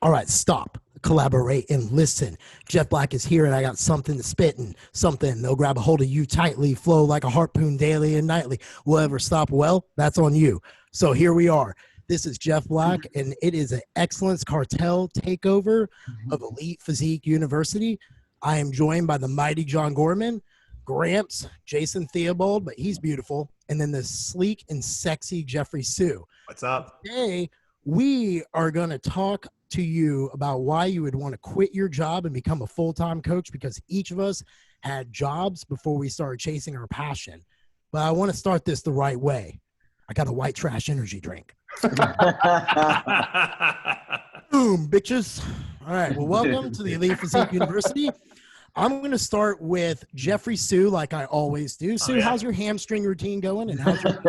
All right, stop, collaborate, and listen. Jeff Black is here, and I got something to spit and something. They'll grab a hold of you tightly, flow like a harpoon daily and nightly. Will ever stop? Well, that's on you. So here we are. This is Jeff Black, and it is an excellence cartel takeover of Elite Physique University. I am joined by the mighty John Gorman, Gramps, Jason Theobald, but he's beautiful, and then the sleek and sexy Jeffrey Sue. What's up? Today, we are going to talk to you about why you would want to quit your job and become a full-time coach, because each of us had jobs before we started chasing our passion. But I want to start this the right way. I got a white trash energy drink. Boom, bitches. All right. Well, welcome to the Elite Physique University. I'm going to start with Jeffrey Sue, like I always do. Sue, how's your hamstring routine going? And how's your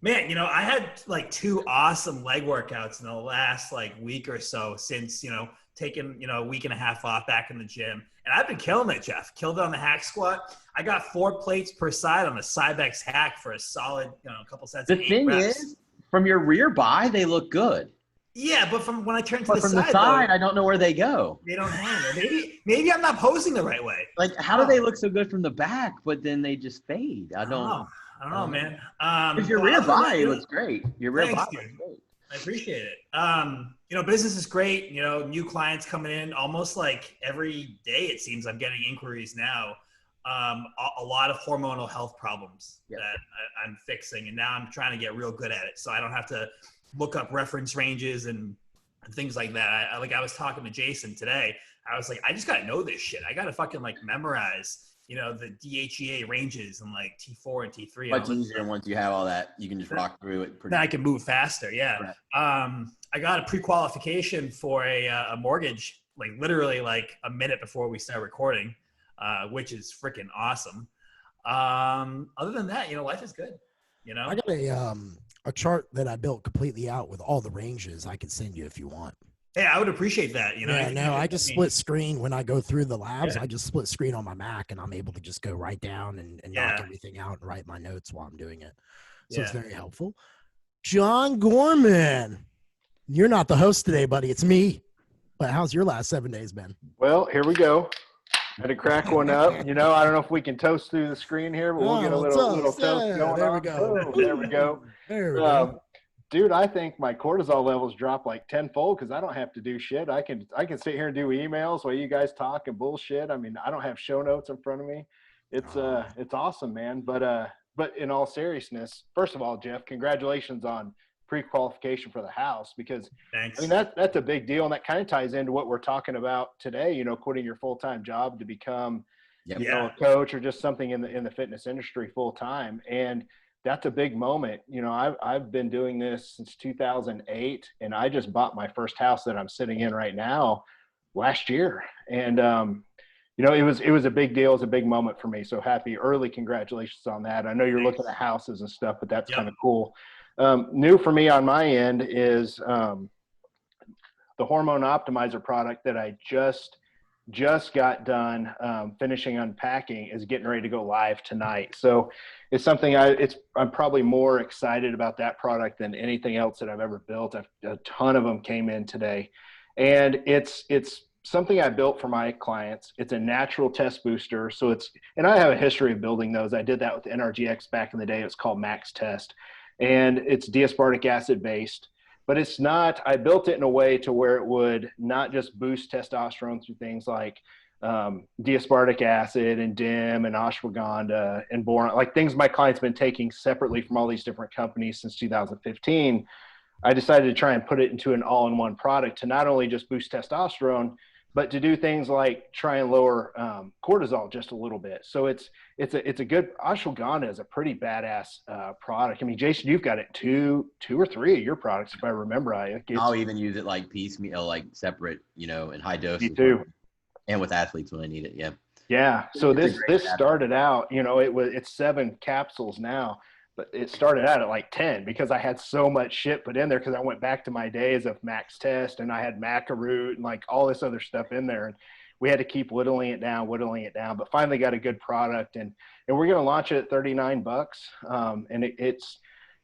Man, you know, I had like 2 awesome leg workouts in the last week or so since, taking, a week and a half off back in the gym. And I've been killing it, Jeff. Killed it on the hack squat. I got 4 plates per side on the Cybex hack for a solid, a couple sets of 8 reps. The thing is, from your rear by, they look good. Yeah, but from when I turn to the from side, the side, I don't know where they go. They don't hang there. Maybe I'm not posing the right way. Like, how do they look so good from the back, but then they just fade? I don't know, man. Because your rear body looks great. Your rear body looks great. I appreciate it. Business is great. New clients coming in almost like every day. It seems I'm getting inquiries now. A lot of hormonal health problems that I'm fixing, and now I'm trying to get real good at it, so I don't have to look up reference ranges and things like that. I was talking to Jason today. I was like, I just got to know this shit. I got to fucking memorize the DHEA ranges and T4 and T3. Much easier once you have all that. You can just rock through it. Then I can move faster. Yeah. Right. I got a pre-qualification for a mortgage, literally a minute before we start recording, which is freaking awesome. Other than that, life is good. I got a chart that I built completely out with all the ranges. I can send you if you want. Hey, I would appreciate that. I just split screen when I go through the labs. I just split screen on my Mac, and I'm able to just go right down and knock everything out and write my notes while I'm doing it. So it's very helpful. John Gorman, you're not the host today, buddy. It's me. But how's your last 7 days been? Well, here we go. Had to crack one up. I don't know if we can toast through the screen here, but we'll get a little toast going on. There we go. There we go. There we go. Dude, I think my cortisol levels drop 10-fold because I don't have to do shit. I can sit here and do emails while you guys talk and bullshit. I mean, I don't have show notes in front of me. It's awesome, man. But in all seriousness, first of all, Jeff, congratulations on pre-qualification for the house, because thanks. I mean that's a big deal, and that kind of ties into what we're talking about today. Quitting your full-time job to become a coach or just something in the fitness industry full-time, and that's a big moment. I've been doing this since 2008, and I just bought my first house that I'm sitting in right now last year, and it was a big deal. It was a big moment for me. So happy early congratulations on that. I know you're looking at houses and stuff, but that's kind of cool. New for me on my end is the hormone optimizer product that I just got done finishing unpacking is getting ready to go live tonight. So it's something I'm probably more excited about that product than anything else that I've ever built. A ton of them came in today, and it's something I built for my clients. It's a natural test booster. So and I have a history of building those. I did that with NRGX back in the day. It's called Max Test. And it's D-aspartic acid based, but it's not, I built it in a way to where it would not just boost testosterone through things like D-aspartic acid and DIM and ashwagandha and boron, things my clients been taking separately from all these different companies since 2015. I decided to try and put it into an all-in-one product to not only just boost testosterone, but to do things like try and lower cortisol just a little bit. So it's a good, ashwagandha is a pretty badass product. I mean, Jason, you've got it two or three of your products, if I remember right. I'll even use it piecemeal, separate, in high doses. Me too. And with athletes when I need it. Yeah. Yeah. So this started out, it's 7 capsules now. But it started out at 10 because I had so much shit put in there, because I went back to my days of Max Test, and I had Macaroot and all this other stuff in there. And we had to keep whittling it down, but finally got a good product. And we're going to launch it at $39. And it's,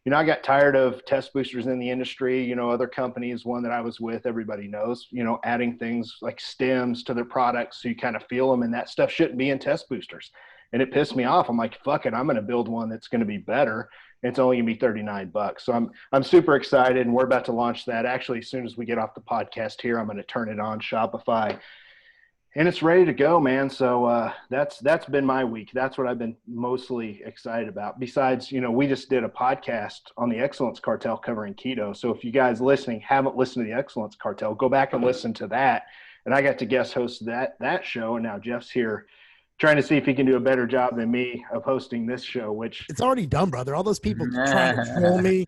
you know, I got tired of test boosters in the industry. You know, other companies, one that I was with, everybody knows, you know, adding things like stems to their products so you kind of feel them, and that stuff shouldn't be in test boosters. And it pissed me off. I'm like, fuck it, I'm going to build one that's going to be better. It's only going to be $39. So I'm super excited, and we're about to launch that. Actually, as soon as we get off the podcast here, I'm going to turn it on Shopify, and it's ready to go, man. So that's been my week. That's what I've been mostly excited about. Besides, you know, we just did a podcast on the Excellence Cartel covering keto. So if you guys listening haven't listened to the Excellence Cartel, go back and listen to that. And I got to guest host that show, and now Jeff's here trying to see if he can do a better job than me of hosting this show, which it's already done, brother. All those people trying to troll me,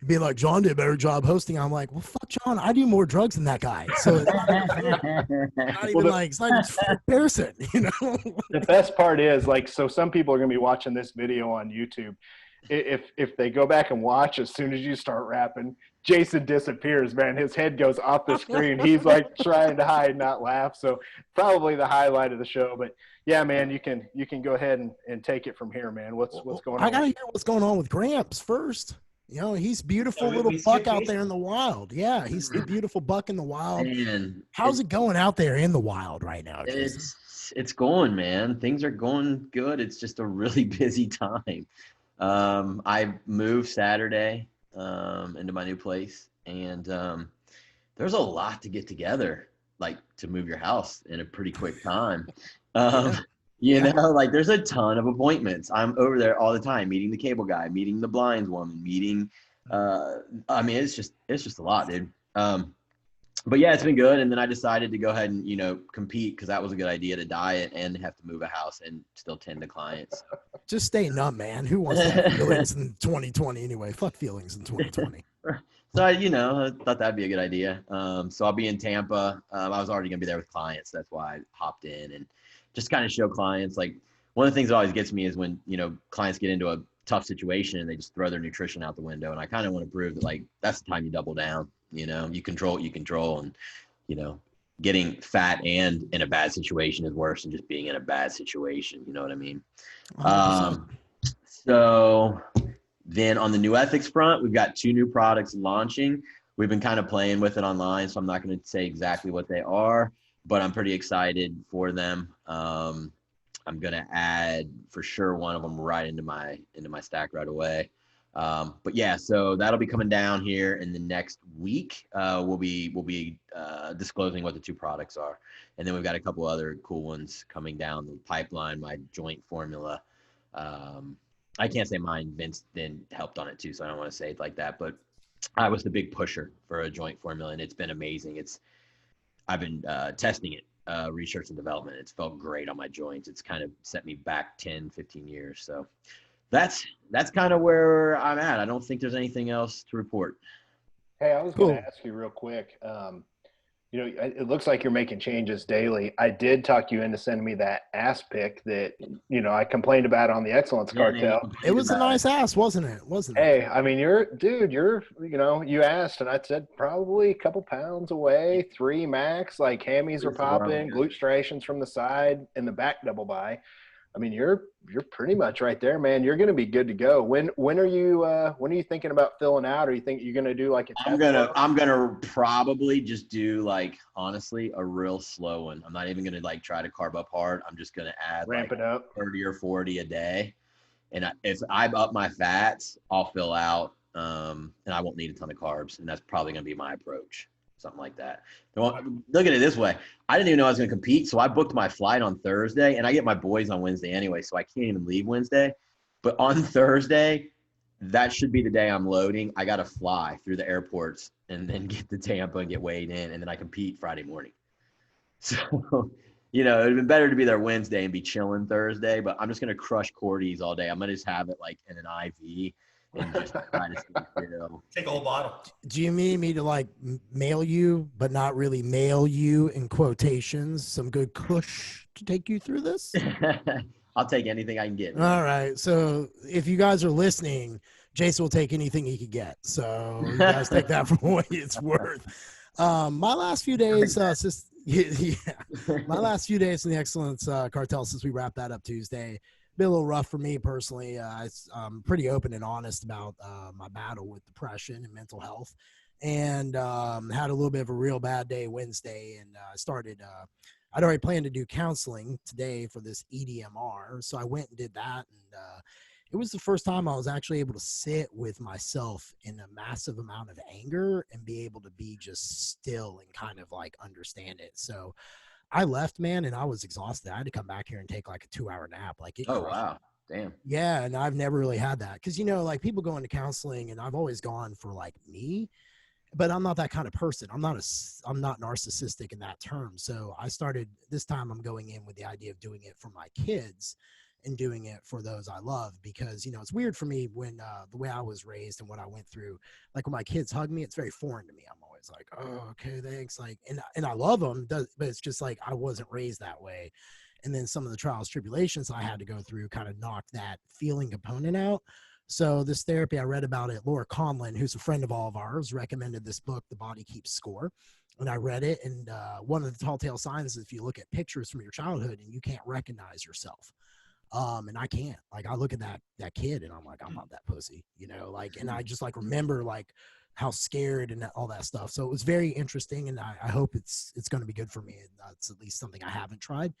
be like, John did a better job hosting. I'm like, well, fuck John. I do more drugs than that guy. So it's not even like, it's not even a comparison, you know? The best part is, like, so some people are going to be watching this video on YouTube. If they go back and watch, as soon as you start rapping, Jason disappears, man. His head goes off the screen. He's like trying to hide, not laugh. So probably the highlight of the show. But yeah, man, you can go ahead and take it from here, man. What's going on? I gotta hear what's going on with Gramps first. You know, he's beautiful little buck out there in the wild. Yeah, he's the beautiful buck in the wild. Man, how's it going out there in the wild right now, Jason? It's going, man. Things are going good. It's just a really busy time. I moved Saturday into my new place, and there's a lot to get together, like to move your house in a pretty quick time. You know, like there's a ton of appointments. I'm over there all the time, meeting the cable guy, meeting the blinds woman, meeting, I mean, it's just a lot, dude. But yeah, it's been good. And then I decided to go ahead and, you know, compete, because that was a good idea, to diet and have to move a house and still tend to clients. Just stay numb, man. Who wants to have feelings in 2020 anyway? Fuck feelings in 2020. So I thought that'd be a good idea. So I'll be in Tampa. I was already gonna be there with clients. That's why I hopped in and just kind of show clients. Like, one of the things that always gets me is when, you know, clients get into a tough situation and they just throw their nutrition out the window. And I kind of want to prove that, like, that's the time you double down. You know, you control what you control, and, you know, getting fat and in a bad situation is worse than just being in a bad situation. You know what I mean? 100%. So then on the new ethics front, we've got 2 new products launching. We've been kind of playing with it online, so I'm not going to say exactly what they are, but I'm pretty excited for them. I'm going to add for sure one of them right into my stack right away. But yeah, so that'll be coming down here in the next week. We'll be disclosing what the 2 products are. And then we've got a couple other cool ones coming down the pipeline, my joint formula. I can't say mine, Vince then helped on it too, so I don't want to say it like that, but I was the big pusher for a joint formula, and it's been amazing. I've been testing it, research and development. It's felt great on my joints. It's kind of set me back 10, 15 years. So that's kind of where I'm at. I don't think there's anything else to report. Hey, I was going to ask you real quick. You know, it looks like you're making changes daily. I did talk you into sending me that ass pic that, you know, I complained about on the Excellence Cartel. It was a nice ass, wasn't it? Hey, I mean, you know, you asked, and I said probably a couple pounds away, 3 max, like hammies are popping, glute striations from the side and the back double by. I mean, you're pretty much right there, man. You're going to be good to go. When are you thinking about filling out? Or you think you're going to do like a I'm gonna probably just do, like, honestly, a real slow one. I'm not even going to like try to carb up hard. I'm just going to add ramp it up 30 or 40 a day. And if I up my fats, I'll fill out, and I won't need a ton of carbs. And that's probably going to be my approach. Something like that. Look at it this way. I didn't even know I was going to compete, so I booked my flight on Thursday, and I get my boys on Wednesday anyway, so I can't even leave Wednesday. But on Thursday, that should be the day I'm loading. I got to fly through the airports and then get to Tampa and get weighed in, and then I compete Friday morning. So, you know, it would have been better to be there Wednesday and be chilling Thursday, but I'm just going to crush Cordy's all day. I'm going to just have it like in an IV. And just try to stay still. Take a whole bottle. Do you mean me to like mail you, but not really mail you, in quotations, some good kush to take you through this? I'll take anything I can get. All right. So if you guys are listening, Jason will take anything he could get. So you guys take that for what it's worth. My last few days, my last few days in the Excellence Cartel, since we wrapped that up Tuesday, been a little rough for me personally. I'm pretty open and honest about my battle with depression and mental health, and had a little bit of a real bad day Wednesday, and I started. I'd already planned to do counseling today for this EDMR, so I went and did that, and it was the first time I was actually able to sit with myself in a massive amount of anger and be able to be just still and kind of like understand it. So I left, man, and I was exhausted. I had to come back here and take like a 2-hour nap. Like it. Oh, wow. Damn. Yeah. And I've never really had that. Cause like people go into counseling, and I've always gone for like me, but I'm not that kind of person. I'm not narcissistic in that term. So I started this time, I'm going in with the idea of doing it for my kids and doing it for those I love, because, it's weird for me when the way I was raised and what I went through, like when my kids hug me, it's very foreign to me. I'm always like, oh, okay, thanks. Like, and I love them, but it's just like, I wasn't raised that way. And then some of the trials, tribulations I had to go through kind of knocked that feeling component out. So this therapy, I read about it. Laura Conlon, who's a friend of all of ours, recommended this book, The Body Keeps Score. And I read it. And one of the tall tale signs is if you look at pictures from your childhood and you can't recognize yourself. And I can't, like, I look at that kid and I'm like, I'm not that pussy, like, and I just like remember like how scared and all that stuff. So it was very interesting, and I hope it's going to be good for me. And that's at least something I haven't tried,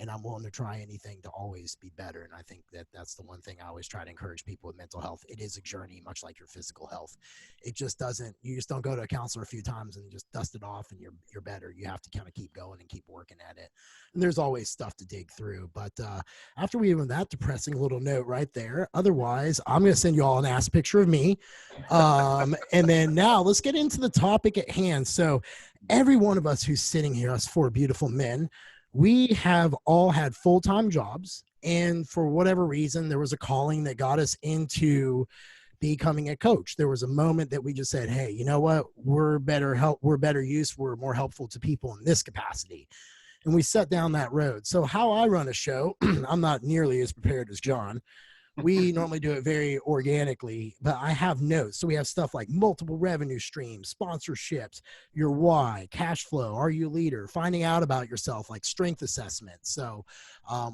and I'm willing to try anything to always be better. And I think that's the one thing I always try to encourage people with mental health. It is a journey, much like your physical health. It just you just don't go to a counselor a few times and just dust it off and you're better. You have to kind of keep going and keep working at it. And there's always stuff to dig through. But after we even that depressing little note right there, otherwise, I'm going to send you all an ass picture of me. And then now let's get into the topic at hand. So every one of us who's sitting here, us four beautiful men, we have all had full-time jobs, and for whatever reason, there was a calling that got us into becoming a coach. There was a moment that we just said, hey, you know what? We're better use. We're more helpful to people in this capacity. And we set down that road. So how I run a show, I'm not nearly as prepared as John. We normally do it very organically, but I have notes. So we have stuff like multiple revenue streams, sponsorships, your why, cash flow, are you a leader, finding out about yourself, like strength assessment. So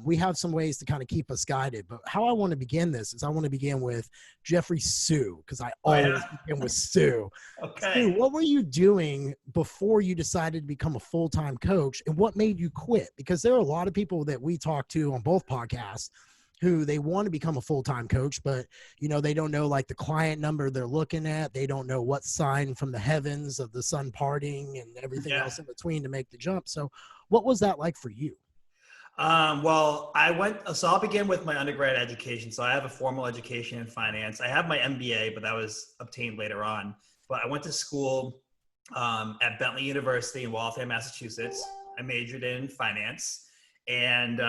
we have some ways to kind of keep us guided. But how I want to begin this is I want to begin with Jeffrey Sue, because I always begin with Sue. Okay. Sue, what were you doing before you decided to become a full-time coach, and what made you quit? Because there are a lot of people that we talk to on both podcasts who they want to become a full-time coach, but they don't know like the client number they're looking at. They don't know what sign from the heavens of the sun parting and everything else in between to make the jump. So what was that like for you? Well, I'll begin with my undergrad education. So I have a formal education in finance. I have my MBA, but that was obtained later on. But I went to school at Bentley University in Waltham, Massachusetts. I majored in finance. And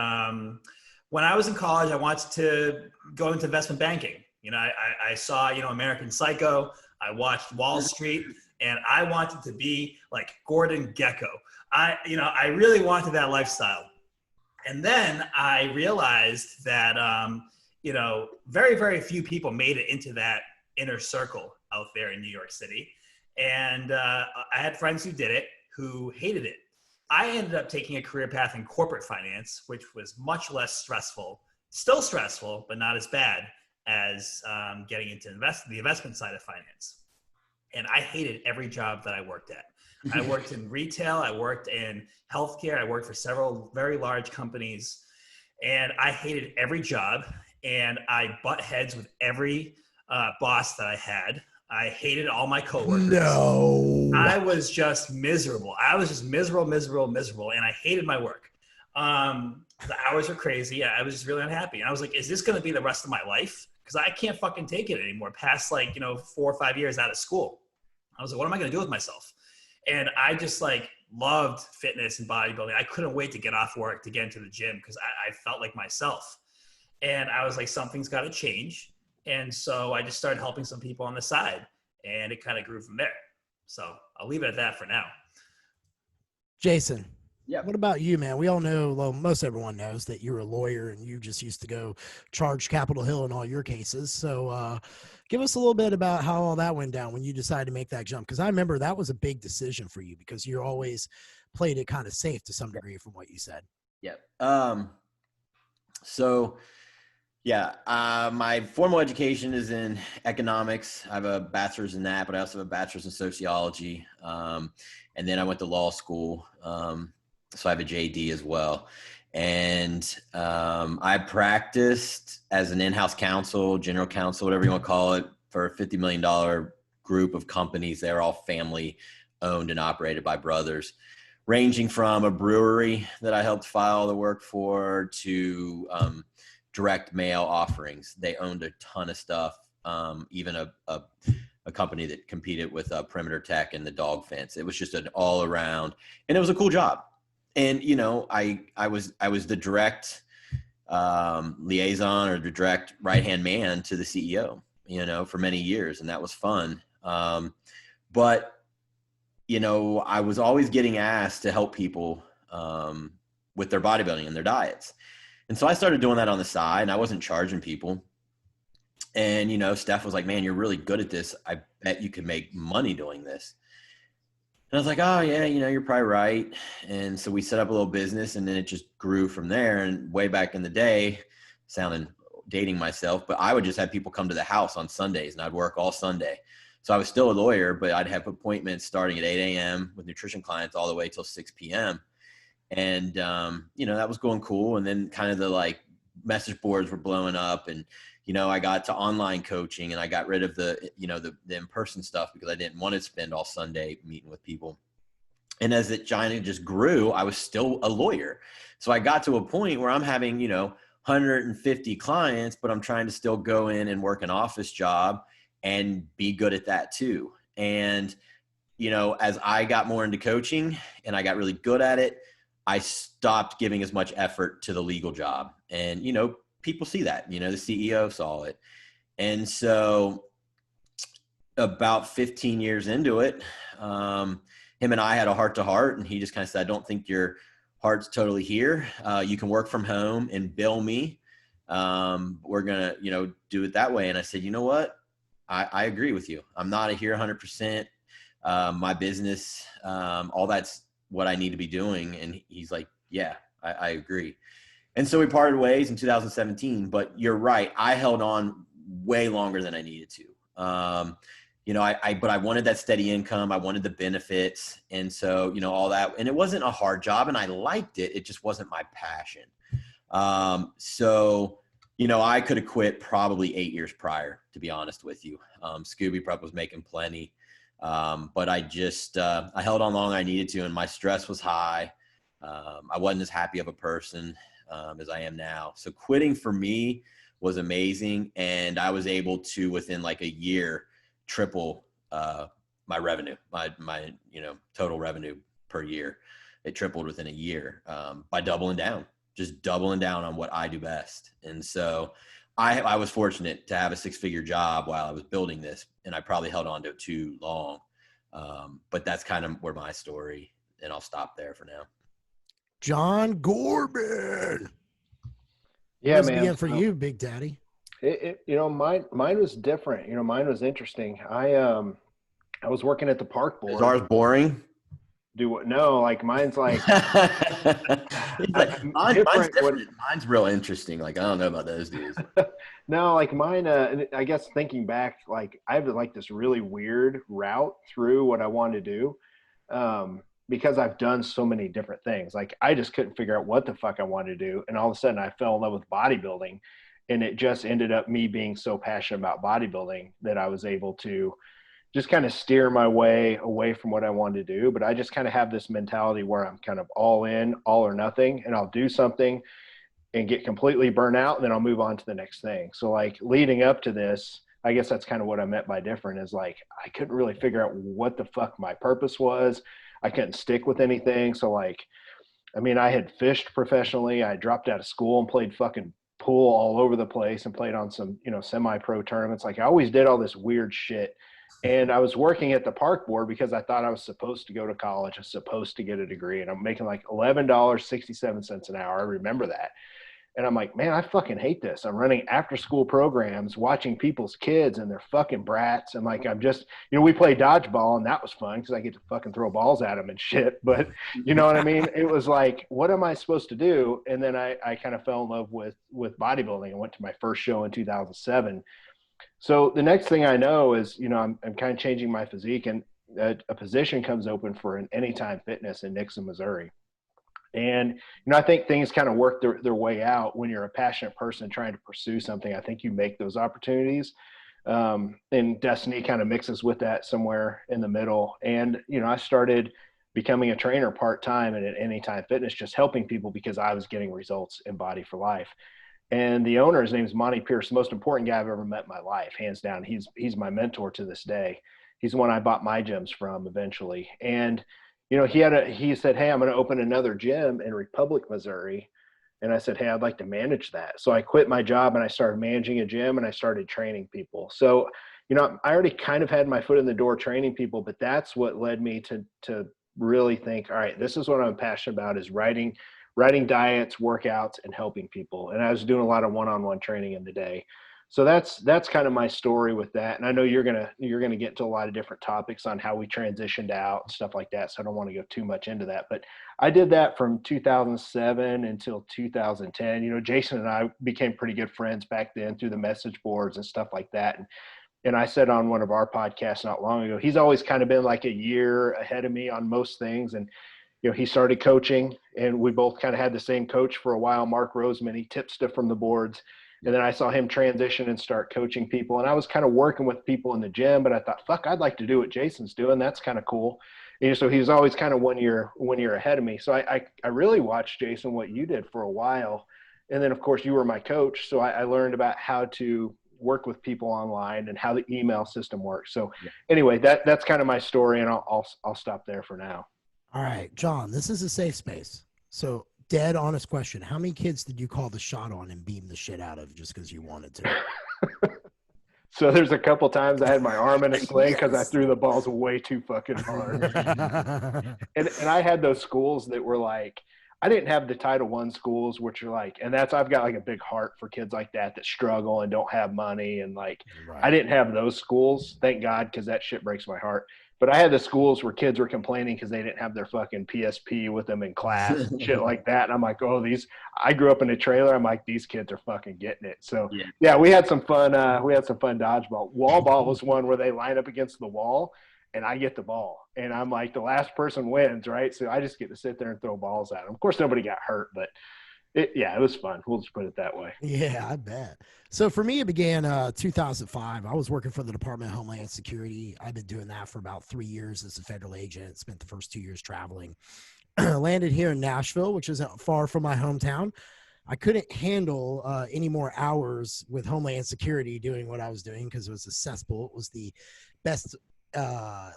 when I was in college, I wanted to go into investment banking. I saw, American Psycho. I watched Wall Street, and I wanted to be like Gordon Gekko. I really wanted that lifestyle. And then I realized that, very, very few people made it into that inner circle out there in New York City. And I had friends who did it, who hated it. I ended up taking a career path in corporate finance, which was much less stressful, still stressful, but not as bad as getting into the investment side of finance. And I hated every job that I worked at. I worked in retail. I worked in healthcare. I worked for several very large companies, and I hated every job. And I butt heads with every boss that I had. I hated all my coworkers. No. I was just miserable. I was just miserable, and I hated my work. The hours were crazy. I was just really unhappy. And I was like, is this going to be the rest of my life? Because I can't fucking take it anymore past 4 or 5 years out of school. I was like, what am I going to do with myself? And I just loved fitness and bodybuilding. I couldn't wait to get off work to get into the gym because I felt like myself. And I was like, something's got to change. And so I just started helping some people on the side, and it kind of grew from there. So I'll leave it at that for now. Jason. Yeah. What about you, man? We all know, well, most everyone knows that you're a lawyer and you just used to go charge Capitol Hill in all your cases. So give us a little bit about how all that went down when you decided to make that jump. Because I remember that was a big decision for you because you always played it kind of safe to some degree from what you said. Yeah. So Yeah, my formal education is in economics. I have a bachelor's in that, but I also have a bachelor's in sociology. And then I went to law school, so I have a JD as well. And I practiced as an in-house counsel, general counsel, whatever you want to call it, for a $50 million group of companies. They're all family owned and operated by brothers, ranging from a brewery that I helped file the work for to direct mail offerings. They owned a ton of stuff, even a company that competed with Perimeter Tech and the dog fence. It was just an all around, and it was a cool job. And, you know, I was the direct liaison or the direct right-hand man to the CEO, you know, for many years. And that was fun. But, you know, I was always getting asked to help people with their bodybuilding and their diets. And so I started doing that on the side, and I wasn't charging people. And, you know, Steph was like, man, you're really good at this. I bet you could make money doing this. And I was like, oh, yeah, you know, you're probably right. And so we set up a little business, and then it just grew from there. And way back in the day, dating myself, but I would just have people come to the house on Sundays, and I'd work all Sunday. So I was still a lawyer, but I'd have appointments starting at 8 a.m. with nutrition clients all the way till 6 p.m. And, you know, that was going cool. And then kind of the like message boards were blowing up, and, you know, I got to online coaching, and I got rid of the, you know, the in-person stuff because I didn't want to spend all Sunday meeting with people. And as it giant just grew, I was still a lawyer. So I got to a point where I'm having, you know, 150 clients, but I'm trying to still go in and work an office job and be good at that too. And, you know, as I got more into coaching and I got really good at it, I stopped giving as much effort to the legal job. And, you know, people see that, you know, the CEO saw it. And so about 15 years into it, him and I had a heart to heart, and he just kind of said, I don't think your heart's totally here. You can work from home and bill me. We're going to, you know, do it that way. And I said, you know what? I agree with you. I'm not here 100%. My business, all that's what I need to be doing. And he's like, yeah, I agree. And so we parted ways in 2017, but you're right. I held on way longer than I needed to. You know, but I wanted that steady income. I wanted the benefits. And so, you know, all that, and it wasn't a hard job, and I liked it. It just wasn't my passion. So, you know, I could have quit probably 8 years prior, to be honest with you. Scooby Prep was making plenty. But I just, I held on long I needed to, and my stress was high. I wasn't as happy of a person as I am now. So quitting for me was amazing. And I was able to, within like a year, triple my revenue, my you know, total revenue per year. It tripled within a year by doubling down on what I do best. And so I was fortunate to have a 6-figure job while I was building this, and I probably held on to it too long. But that's kind of where my story, and I'll stop there for now. John Gorman. Yeah, What's man. began for you, Big Daddy? You know, mine was different. You know, mine was interesting. I was working at the park board. Is ours boring? Do what? No, like mine's like, mine's different. Mine's real interesting. Like, I don't know about those dudes. No, like mine, I guess thinking back, like I have like this really weird route through what I wanted to do. Because I've done so many different things. Like I just couldn't figure out what the fuck I wanted to do. And all of a sudden I fell in love with bodybuilding, and it just ended up me being so passionate about bodybuilding that I was able to just kind of steer my way away from what I wanted to do. But I just kind of have this mentality where I'm kind of all in, all or nothing, and I'll do something and get completely burnt out, and then I'll move on to the next thing. So like leading up to this, I guess that's kind of what I meant by different, is like I couldn't really figure out what the fuck my purpose was. I couldn't stick with anything. So like, I mean, I had fished professionally. I dropped out of school and played fucking pool all over the place and played on some, you know, semi-pro tournaments. Like I always did all this weird shit. And I was working at the park board because I thought I was supposed to go to college. I was supposed to get a degree, and I'm making like $11.67 an hour. I remember that. And I'm like, man, I fucking hate this. I'm running after school programs, watching people's kids and they're fucking brats. And like, I'm just, we played dodgeball and that was fun because I get to fucking throw balls at them and shit. But you know what I mean? It was like, what am I supposed to do? And then I kind of fell in love with bodybuilding and went to my first show in 2007. So the next thing I know is, I'm kind of changing my physique, and a position comes open for an Anytime Fitness in Nixon, Missouri. And, I think things kind of work their way out when you're a passionate person trying to pursue something. I think you make those opportunities. And destiny kind of mixes with that somewhere in the middle. And, I started becoming a trainer part-time and at Anytime Fitness, just helping people because I was getting results in Body for Life. And the owner, his name is Monty Pearce, the most important guy I've ever met in my life, hands down. He's my mentor to this day. He's the one I bought my gyms from eventually. And, he said, hey, I'm going to open another gym in Republic, Missouri. And I said, hey, I'd like to manage that. So I quit my job and I started managing a gym and I started training people. So, I already kind of had my foot in the door training people, but that's what led me to really think, all right, this is what I'm passionate about, is writing diets, workouts, and helping people. And I was doing a lot of one-on-one training in the day. So that's kind of my story with that. And I know you're gonna get into a lot of different topics on how we transitioned out and stuff like that. So I don't want to go too much into that. But I did that from 2007 until 2010. Jason and I became pretty good friends back then through the message boards and stuff like that. And I said on one of our podcasts not long ago, he's always kind of been like a year ahead of me on most things. And he started coaching, and we both kind of had the same coach for a while, Mark Roseman. He tipped stuff from the boards. And then I saw him transition and start coaching people. And I was kind of working with people in the gym, but I thought, fuck, I'd like to do what Jason's doing. That's kind of cool. And so he was always kind of one year ahead of me. So I really watched, Jason, what you did for a while. And then, of course, you were my coach. So I learned about how to work with people online and how the email system works. So anyway, that's kind of my story, and I'll stop there for now. All right, John, this is a safe space. So dead honest question. How many kids did you call the shot on and beam the shit out of just because you wanted to? So there's a couple times I had my arm in a sling because I threw the balls way too fucking hard. and I had those schools that were like, I didn't have the Title I schools, which are like, and I've got like a big heart for kids like that struggle and don't have money. And like, right. I didn't have those schools, thank God, because that shit breaks my heart. But I had the schools where kids were complaining because they didn't have their fucking PSP with them in class and shit like that. And I'm like, I grew up in a trailer. I'm like, these kids are fucking getting it. So yeah, we had some fun. We had some fun dodgeball. Wall ball was one where they line up against the wall and I get the ball. And I'm like, the last person wins, right? So I just get to sit there and throw balls at them. Of course, nobody got hurt, but it was fun. We'll just put it that way. Yeah, I bet. So for me, it began 2005. I was working for the Department of Homeland Security. I've been doing that for about 3 years as a federal agent. Spent the first 2 years traveling. Landed here in Nashville, which is far from my hometown. I couldn't handle any more hours with Homeland Security doing what I was doing because it was a cesspool. It was the best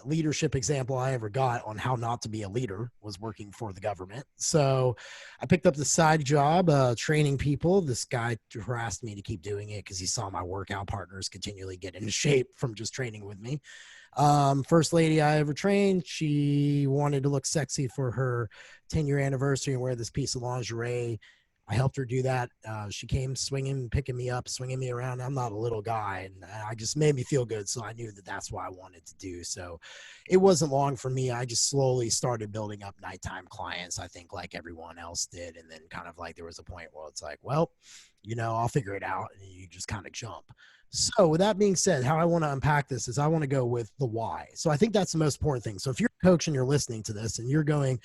leadership example I ever got on how not to be a leader, was working for the government. So I picked up the side job, training people. This guy harassed me to keep doing it because he saw my workout partners continually get into shape from just training with me. First lady I ever trained, she wanted to look sexy for her 10-year anniversary and wear this piece of lingerie. I helped her do that. She came picking me up, swinging me around. I'm not a little guy, and I just made me feel good. So I knew that that's what I wanted to do. So it wasn't long for me. I just slowly started building up nighttime clients, I think, like everyone else did. And then kind of like there was a point where it's like, well, I'll figure it out. And you just kind of jump. So with that being said, how I want to unpack this is I want to go with the why. So I think that's the most important thing. So if you're a coach and you're listening to this and you're going,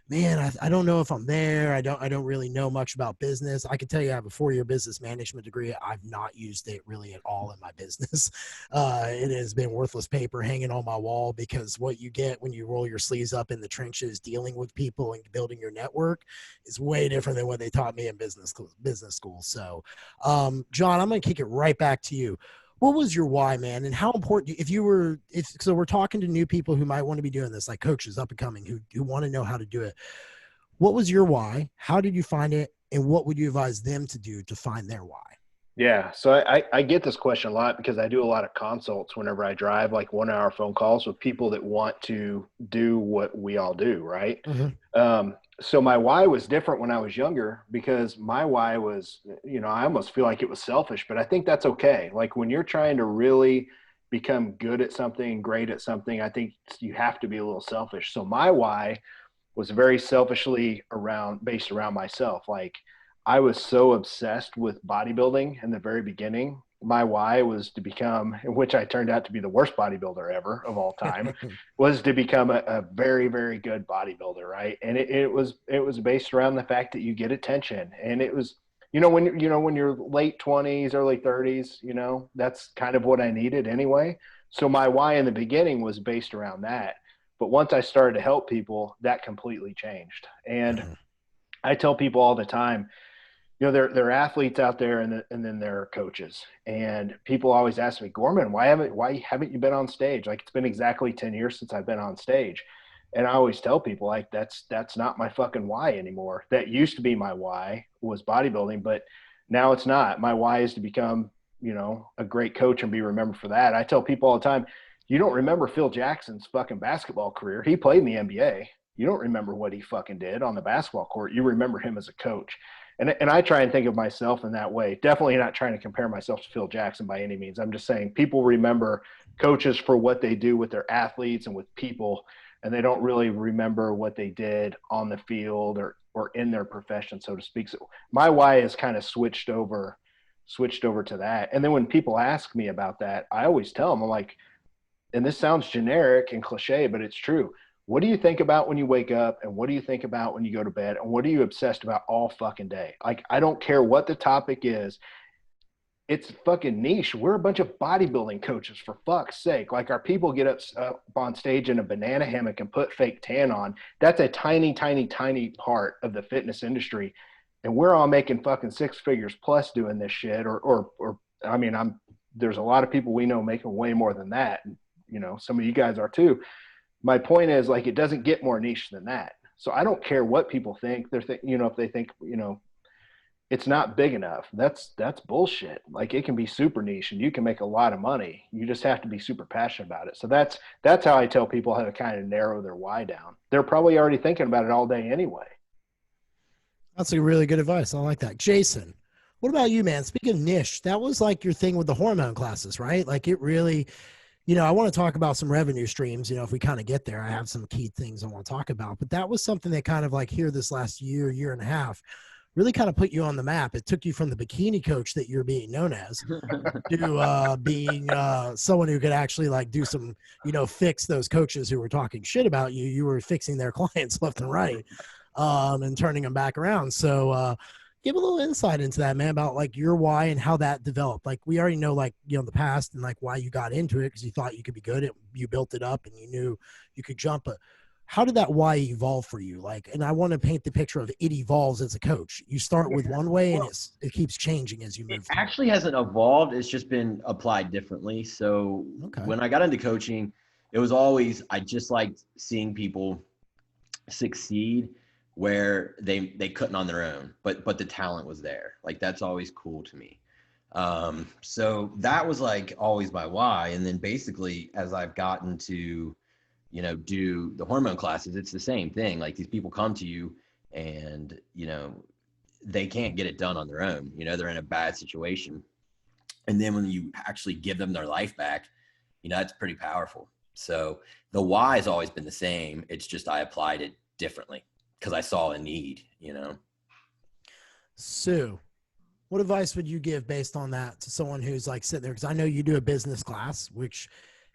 man, I don't know if I'm there. I don't really know much about business. I can tell you I have a 4-year business management degree. I've not used it really at all in my business. It has been worthless paper hanging on my wall because what you get when you roll your sleeves up in the trenches, dealing with people and building your network is way different than what they taught me in business school. So, John, I'm going to kick it right back to you. What was your why, man? And how important, so we're talking to new people who might want to be doing this, like coaches up and coming who want to know how to do it. What was your why? How did you find it? And what would you advise them to do to find their why? Yeah. So I get this question a lot because I do a lot of consults whenever I drive, like 1 hour phone calls with people that want to do what we all do. Right. Mm-hmm. So my why was different when I was younger because my why was, I almost feel like it was selfish, but I think that's okay. Like when you're trying to really become good at something, great at something, I think you have to be a little selfish. So my why was very selfishly based around myself. Like I was so obsessed with bodybuilding in the very beginning. My why was to become, in which I turned out to be the worst bodybuilder ever of all time, was to become a very, very good bodybuilder, right? And it was based around the fact that you get attention, and it was, when you're late 20s, early 30s, that's kind of what I needed anyway. So my why in the beginning was based around that. But once I started to help people, that completely changed. And I tell people all the time, there are athletes out there, and then there are coaches. And people always ask me, Gorman, why haven't you been on stage? Like it's been exactly 10 years since I've been on stage. And I always tell people like that's not my fucking why anymore. That used to be my why, was bodybuilding, but now it's not. My why is to become, a great coach and be remembered for that. I tell people all the time, you don't remember Phil Jackson's fucking basketball career. He played in the NBA. You don't remember what he fucking did on the basketball court. You remember him as a coach. And I try and think of myself in that way. Definitely not trying to compare myself to Phil Jackson by any means. I'm just saying people remember coaches for what they do with their athletes and with people, and they don't really remember what they did on the field or in their profession, so to speak. So my why is kind of switched over to that. And then when people ask me about that, I always tell them, I'm like, and this sounds generic and cliche, but it's true. What do you think about when you wake up, and what do you think about when you go to bed, and what are you obsessed about all fucking day? Like, I don't care what the topic is. It's fucking niche. We're a bunch of bodybuilding coaches, for fuck's sake. Like, our people get up on stage in a banana hammock and put fake tan on. That's a tiny, tiny, tiny part of the fitness industry. And we're all making fucking 6 figures plus doing this shit. I mean, there's a lot of people we know making way more than that. And, some of you guys are too. My point is, like, it doesn't get more niche than that. So I don't care what people think. If they think, it's not big enough, that's bullshit. Like, it can be super niche and you can make a lot of money. You just have to be super passionate about it. So that's how I tell people how to kind of narrow their why down. They're probably already thinking about it all day anyway. That's a really good advice. I like that. Jason, what about you, man? Speaking of niche, that was like your thing with the hormone classes, right? Like it really, I want to talk about some revenue streams. If we kind of get there, I have some key things I want to talk about, but that was something that kind of like here this last year and a half really kind of put you on the map. It took you from the bikini coach that you're being known as to being someone who could actually like do some, fix those coaches who were talking shit about you. You were fixing their clients left and right and turning them back around. So give a little insight into that, man, about like your why and how that developed. Like we already know like, the past and like why you got into it because you thought you could be good. You built it up and you knew you could jump. But how did that why evolve for you? Like, and I want to paint the picture of it evolves as a coach. You start with one way and it keeps changing as you move. It actually hasn't evolved. It's just been applied differently. So When I got into coaching, it was always, I just liked seeing people succeed where they couldn't on their own, but the talent was there. Like, that's always cool to me. So that was like always my why. And then basically as I've gotten to, do the hormone classes, it's the same thing. Like, these people come to you and, they can't get it done on their own. They're in a bad situation. And then when you actually give them their life back, it's pretty powerful. So the why has always been the same. It's just I applied it differently because I saw a need, Sue, what advice would you give based on that to someone who's like sitting there? Because I know you do a business class, which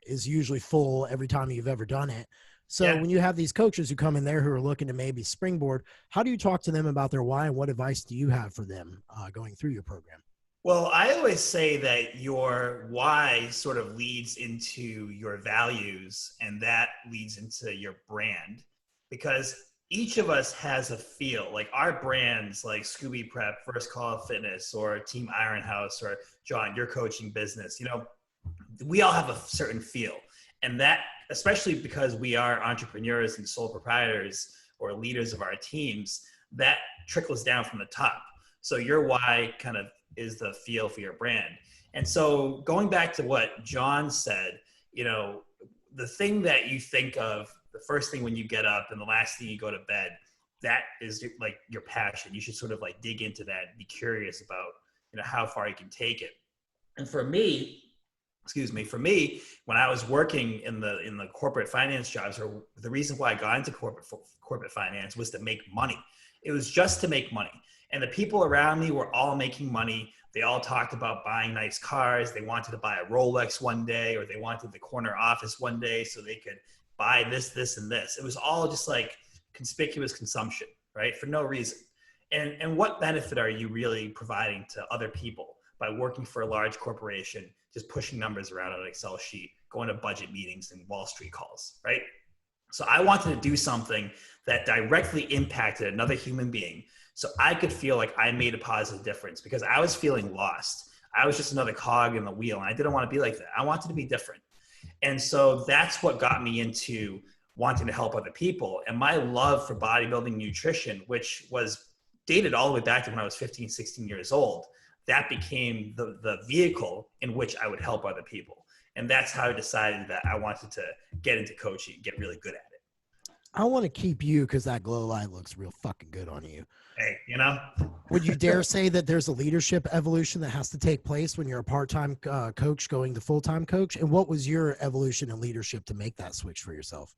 is usually full every time you've ever done it. So when you have these coaches who come in there who are looking to maybe springboard, how do you talk to them about their why, and what advice do you have for them going through your program? Well, I always say that your why sort of leads into your values, and that leads into your brand, because each of us has a feel. Like our brands, like Scooby Prep, First Call Fitness, or Team Iron House, or John, your coaching business, we all have a certain feel. And that, especially because we are entrepreneurs and sole proprietors or leaders of our teams, that trickles down from the top. So your why kind of is the feel for your brand. And so going back to what John said, you know, the thing that you think of the first thing when you get up and the last thing you go to bed, that is like your passion. You should sort of like dig into that and be curious about, you know, how far you can take it. And for me, when I was working in the corporate finance jobs, or the reason why I got into corporate finance was to make money. It was just to make money. And the people around me were all making money. They all talked about buying nice cars. They wanted to buy a Rolex one day, or they wanted the corner office one day so they could buy this, this, and this. It was all just like conspicuous consumption, right? For no reason. And what benefit are you really providing to other people by working for a large corporation, just pushing numbers around on an Excel sheet, going to budget meetings and Wall Street calls, right? So I wanted to do something that directly impacted another human being, so I could feel like I made a positive difference, because I was feeling lost. I was just another cog in the wheel, and I didn't want to be like that. I wanted to be different. And so that's what got me into wanting to help other people. And my love for bodybuilding nutrition, which was dated all the way back to when I was 15, 16 years old, that became the vehicle in which I would help other people. And that's how I decided that I wanted to get into coaching, get really good at it. I want to keep you because that glow light looks real fucking good on you. Hey, you know? Would you dare say that there's a leadership evolution that has to take place when you're a part-time coach going to full-time coach? And what was your evolution in leadership to make that switch for yourself?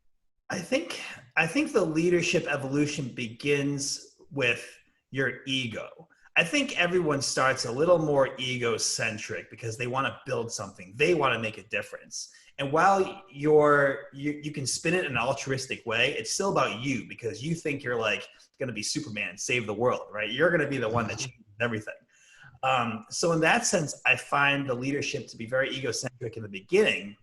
I think the leadership evolution begins with your ego. I think everyone starts a little more egocentric because they want to build something. They want to make a difference. And while you can spin it in an altruistic way, it's still about you, because you think you're like going to be Superman, save the world, right? You're going to be the one that changes everything. So in that sense, I find the leadership to be very egocentric in the beginning,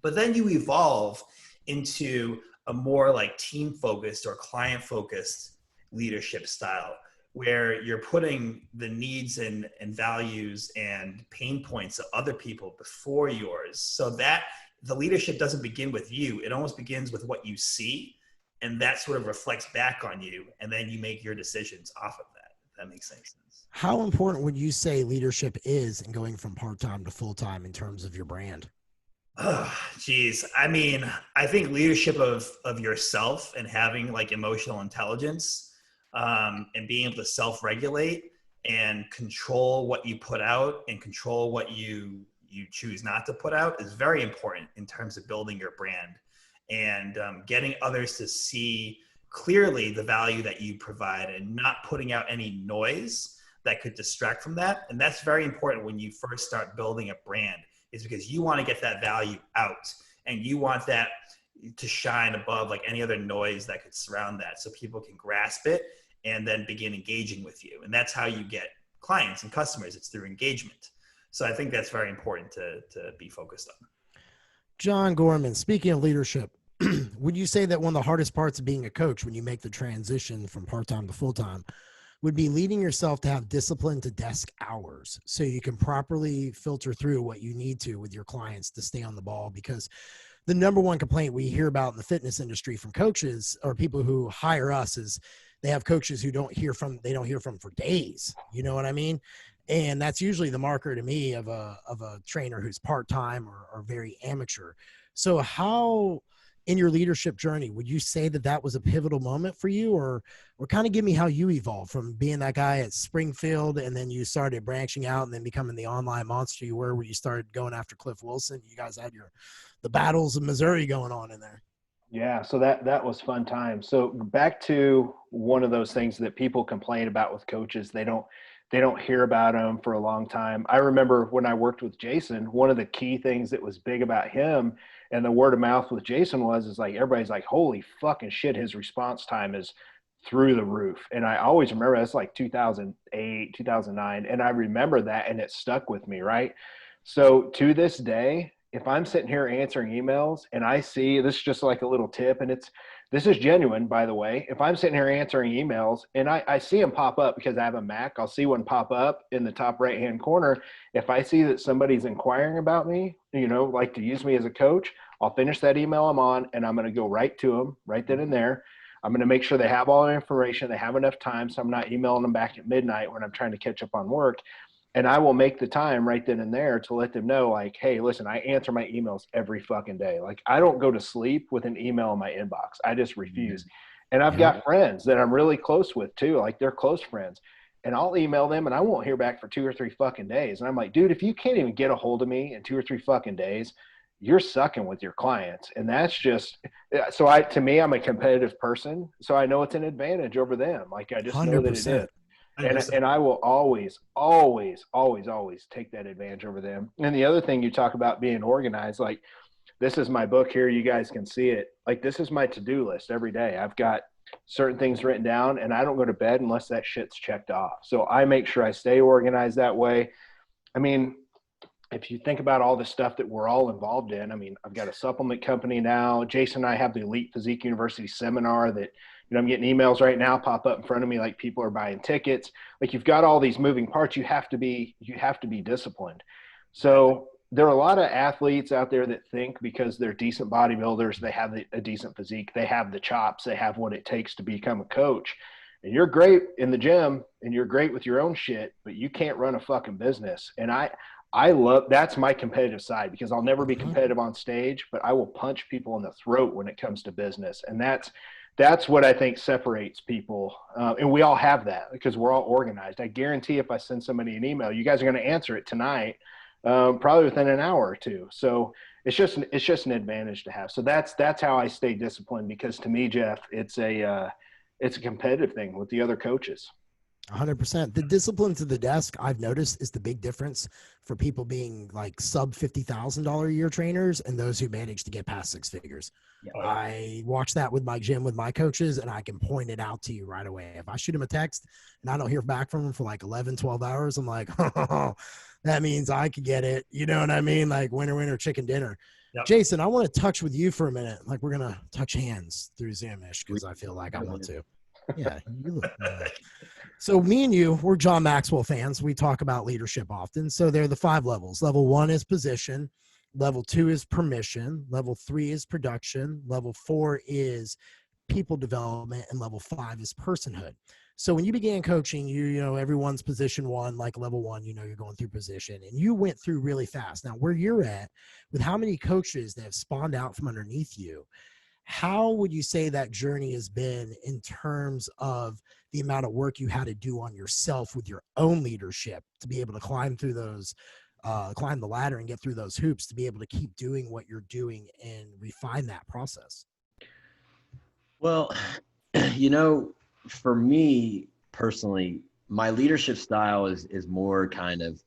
but then you evolve into a more like team focused or client focused leadership style, where you're putting the needs and values and pain points of other people before yours, so that the leadership doesn't begin with you. It almost begins with what you see, and that sort of reflects back on you, and then you make your decisions off of that, if that makes sense. How important would you say leadership is in going from part-time to full-time in terms of your brand? Oh, geez. I mean, I think leadership of yourself and having like emotional intelligence, and being able to self-regulate and control what you put out and control what you choose not to put out is very important in terms of building your brand, and getting others to see clearly the value that you provide and not putting out any noise that could distract from that. And that's very important when you first start building a brand, is because you want to get that value out and you want that to shine above like any other noise that could surround that, so people can grasp it and then begin engaging with you. And that's how you get clients and customers. It's through engagement. So I think that's very important to be focused on. John Gorman, speaking of leadership, would you say that one of the hardest parts of being a coach when you make the transition from part-time to full-time would be leading yourself to have discipline to desk hours so you can properly filter through what you need to with your clients to stay on the ball? Because the number one complaint we hear about in the fitness industry from coaches or people who hire us is they have coaches who don't hear from for days. You know what I mean? And that's usually the marker to me of a trainer who's part-time or very amateur. So how in your leadership journey, would you say that was a pivotal moment for you, or kind of give me how you evolved from being that guy at Springfield and then you started branching out and then becoming the online monster you were, where you started going after Cliff Wilson? You guys had the battles of Missouri going on in there. Yeah, so that was fun time. So back to one of those things that people complain about with coaches, they don't hear about them for a long time. I remember when I worked with Jason, one of the key things that was big about him and the word of mouth with Jason is like, everybody's like, holy fucking shit, his response time is through the roof. And I always remember that's like 2008, 2009. And I remember that, and it stuck with me, right? So to this day, if I'm sitting here answering emails and I see this, is just like a little tip, and this is genuine, by the way. If I'm sitting here answering emails and I see them pop up because I have a Mac, I'll see one pop up in the top right-hand corner. If I see that somebody's inquiring about me, like to use me as a coach, I'll finish that email I'm on and I'm going to go right to them right then and there. I'm going to make sure they have all the information. They have enough time, so I'm not emailing them back at midnight when I'm trying to catch up on work. And I will make the time right then and there to let them know, like, hey, listen, I answer my emails every fucking day. Like, I don't go to sleep with an email in my inbox. I just refuse. And I've got friends that I'm really close with too. Like, they're close friends. And I'll email them and I won't hear back for 2 or 3 fucking days. And I'm like, dude, if you can't even get a hold of me in 2 or 3 fucking days, you're sucking with your clients. And that's just, so to me, I'm a competitive person. So I know it's an advantage over them. Like, I just know that it is. And I will always take that advantage over them. And the other thing you talk about being organized, like, this is my book here. You guys can see it. Like, this is my to-do list every day. I've got certain things written down, and I don't go to bed unless that shit's checked off. So I make sure I stay organized that way. I mean, if you think about all the stuff that we're all involved in, I mean, I've got a supplement company now. Jason and I have the Elite Physique University seminar that, I'm getting emails right now pop up in front of me, like people are buying tickets. Like, you've got all these moving parts. You have to be disciplined. So there are a lot of athletes out there that think because they're decent bodybuilders, they have a decent physique, they have the chops, they have what it takes to become a coach. And you're great in the gym and you're great with your own shit, but you can't run a fucking business. And I love, that's my competitive side, because I'll never be competitive on stage, but I will punch people in the throat when it comes to business. And that's what I think separates people. And we all have that because we're all organized. I guarantee if I send somebody an email, you guys are going to answer it tonight, probably within an hour or two. So it's just an advantage to have. So that's how I stay disciplined, because to me, Jeff, it's a competitive thing with the other coaches. 100%. The discipline to the desk, I've noticed, is the big difference for people being like sub $50,000 a year trainers and those who manage to get past 6 figures. Yeah. I watch that with my gym, with my coaches, and I can point it out to you right away. If I shoot them a text and I don't hear back from them for like 11, 12 hours, I'm like, oh, that means I could get it. You know what I mean? Like winner, chicken dinner. Yep. Jason, I want to touch with you for a minute. Like, we're going to touch hands through Zoom-ish because I feel like I want to. Yeah. You look, so me and you, we're John Maxwell fans. We talk about leadership often. So there are the 5 levels. Level 1 is position. Level 2 is permission. Level 3 is production. Level 4 is people development. And level 5 is personhood. So when you began coaching, you know, everyone's position 1, like level 1, you know, you're going through position, and you went through really fast. Now, where you're at, with how many coaches that have spawned out from underneath you, how would you say that journey has been in terms of the amount of work you had to do on yourself with your own leadership to be able to climb through those, climb the ladder and get through those hoops to be able to keep doing what you're doing and refine that process? Well, you know, for me personally, my leadership style is more kind of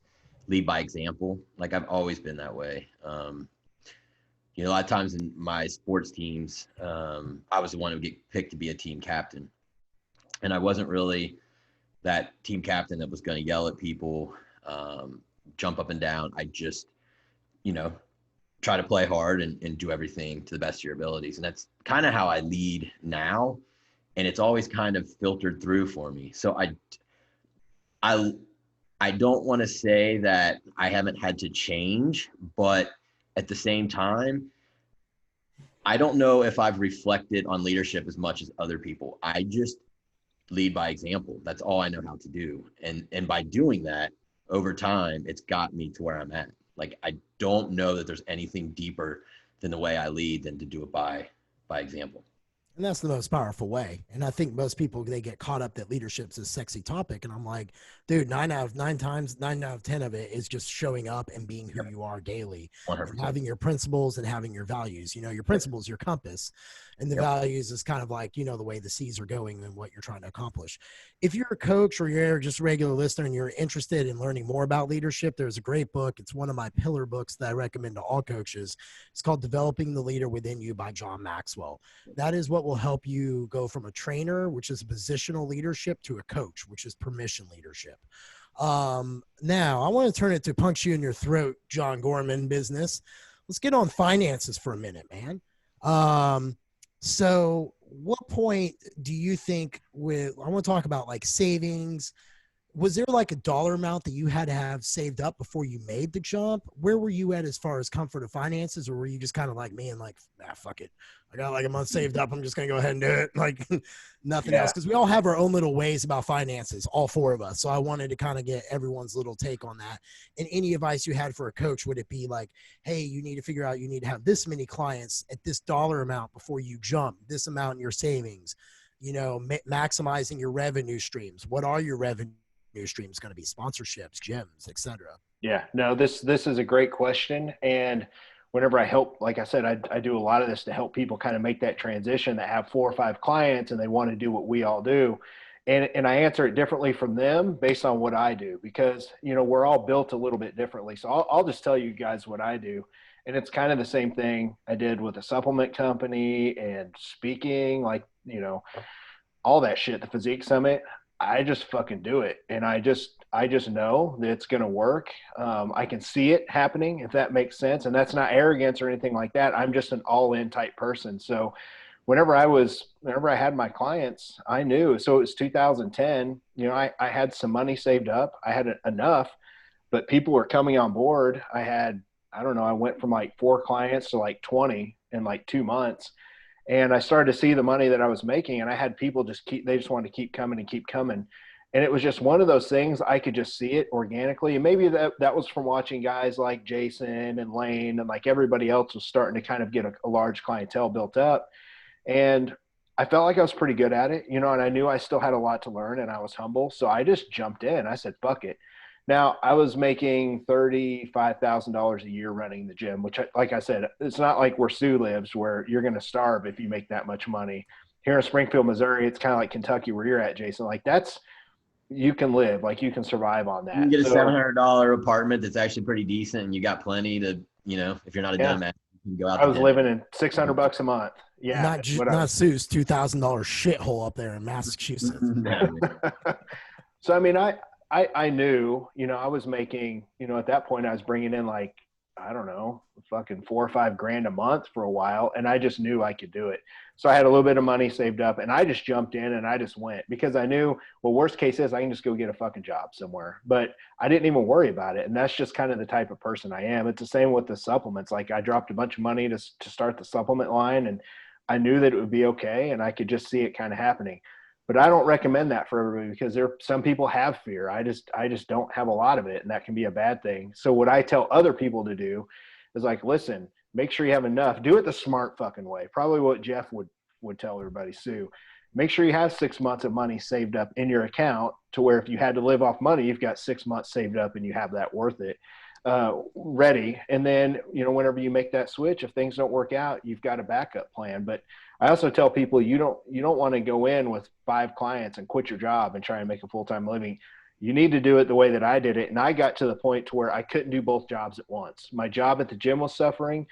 lead by example. Like, I've always been that way. You know, a lot of times in my sports teams, I was the one who would get picked to be a team captain. And I wasn't really that team captain that was going to yell at people, jump up and down. I just, you know, try to play hard and do everything to the best of your abilities. And that's kind of how I lead now. And it's always kind of filtered through for me. So I don't want to say that I haven't had to change, but at the same time, I don't know if I've reflected on leadership as much as other people. I just lead by example. That's all I know how to do. And by doing that, over time, it's got me to where I'm at. Like, I don't know that there's anything deeper than the way I lead than to do it by example. And that's the most powerful way. And I think most people, they get caught up that leadership's a sexy topic. And I'm like, dude, 9 out of 10 of it is just showing up and being who you are daily, 100%. And having your principles and having your values. You know, your principles, your compass, and the values is kind of like, you know, the way the seas are going and what you're trying to accomplish. If you're a coach or you're just a regular listener and you're interested in learning more about leadership, there's a great book. It's one of my pillar books that I recommend to all coaches. It's called Developing the Leader Within You by John Maxwell. That is what will help you go from a trainer, which is positional leadership, to a coach, which is permission leadership. Now I want to turn it to punch you in your throat, John Gorman business. Let's get on finances for a minute, man. So what point do you think I want to talk about like savings, Was there like a dollar amount that you had to have saved up before you made the jump? Where were you at as far as comfort of finances, or were you just kind of like me and like, fuck it, I got like a month saved up, I'm just gonna go ahead and do it, like nothing else? Because we all have our own little ways about finances, all four of us. So I wanted to kind of get everyone's little take on that. And any advice you had for a coach, would it be like, hey, you need to figure out you need to have this many clients at this dollar amount before you jump, this amount in your savings, you know, maximizing your revenue streams? What are your revenue streams going to be? Sponsorships, gyms, etc. Yeah, no, this is a great question. And whenever I help, like I said, I do a lot of this to help people kind of make that transition, that have 4 or 5 clients and they want to do what we all do. And I answer it differently from them based on what I do, because, you know, we're all built a little bit differently. So I'll just tell you guys what I do. And it's kind of the same thing I did with a supplement company and speaking, like, you know, all that shit, the Physique Summit. I just fucking do it. And I just know that it's going to work. I can see it happening, if that makes sense. And that's not arrogance or anything like that. I'm just an all-in type person. So whenever I had my clients, I knew. So it was 2010, you know, I had some money saved up. I had enough, but people were coming on board. I went from like 4 clients to like 20 in like 2 months. And I started to see the money that I was making, and I had people they just wanted to keep coming and keep coming. And it was just one of those things, I could just see it organically. And maybe that was from watching guys like Jason and Lane, and like everybody else was starting to kind of get a large clientele built up. And I felt like I was pretty good at it, you know, and I knew I still had a lot to learn, and I was humble. So I just jumped in. I said, fuck it. Now, I was making $35,000 a year running the gym, which, like I said, it's not like where Sue lives, where you're going to starve if you make that much money. Here in Springfield, Missouri, it's kind of like Kentucky where you're at, Jason. Like, you can live, like you can survive on that. You can get a $700 apartment that's actually pretty decent, and you got plenty to, you know, if you're not a dumbass, you can go out. I was living in $600 a month. Yeah. Not Sue's $2,000 shithole up there in Massachusetts. So, I mean, I knew, you know, I was making, you know, at that point I was bringing in like, I don't know, fucking $4 or $5 grand a month for a while. And I just knew I could do it. So I had a little bit of money saved up, and I just jumped in and I just went, because I knew, well, worst case is I can just go get a fucking job somewhere. But I didn't even worry about it. And that's just kind of the type of person I am. It's the same with the supplements. Like, I dropped a bunch of money to start the supplement line, and I knew that it would be okay. And I could just see it kind of happening. But I don't recommend that for everybody, because some people have fear. I just don't have a lot of it, and that can be a bad thing. So what I tell other people to do is like, listen, make sure you have enough. Do it the smart fucking way. Probably what Jeff would tell everybody, Sue. Make sure you have 6 months of money saved up in your account, to where if you had to live off money, you've got 6 months saved up and you have that worth it ready. And then, you know, whenever you make that switch, if things don't work out, you've got a backup plan. But I also tell people, you don't want to go in with 5 clients and quit your job and try and make a full-time living. You need to do it the way that I did it. And I got to the point to where I couldn't do both jobs at once. My job at the gym was suffering,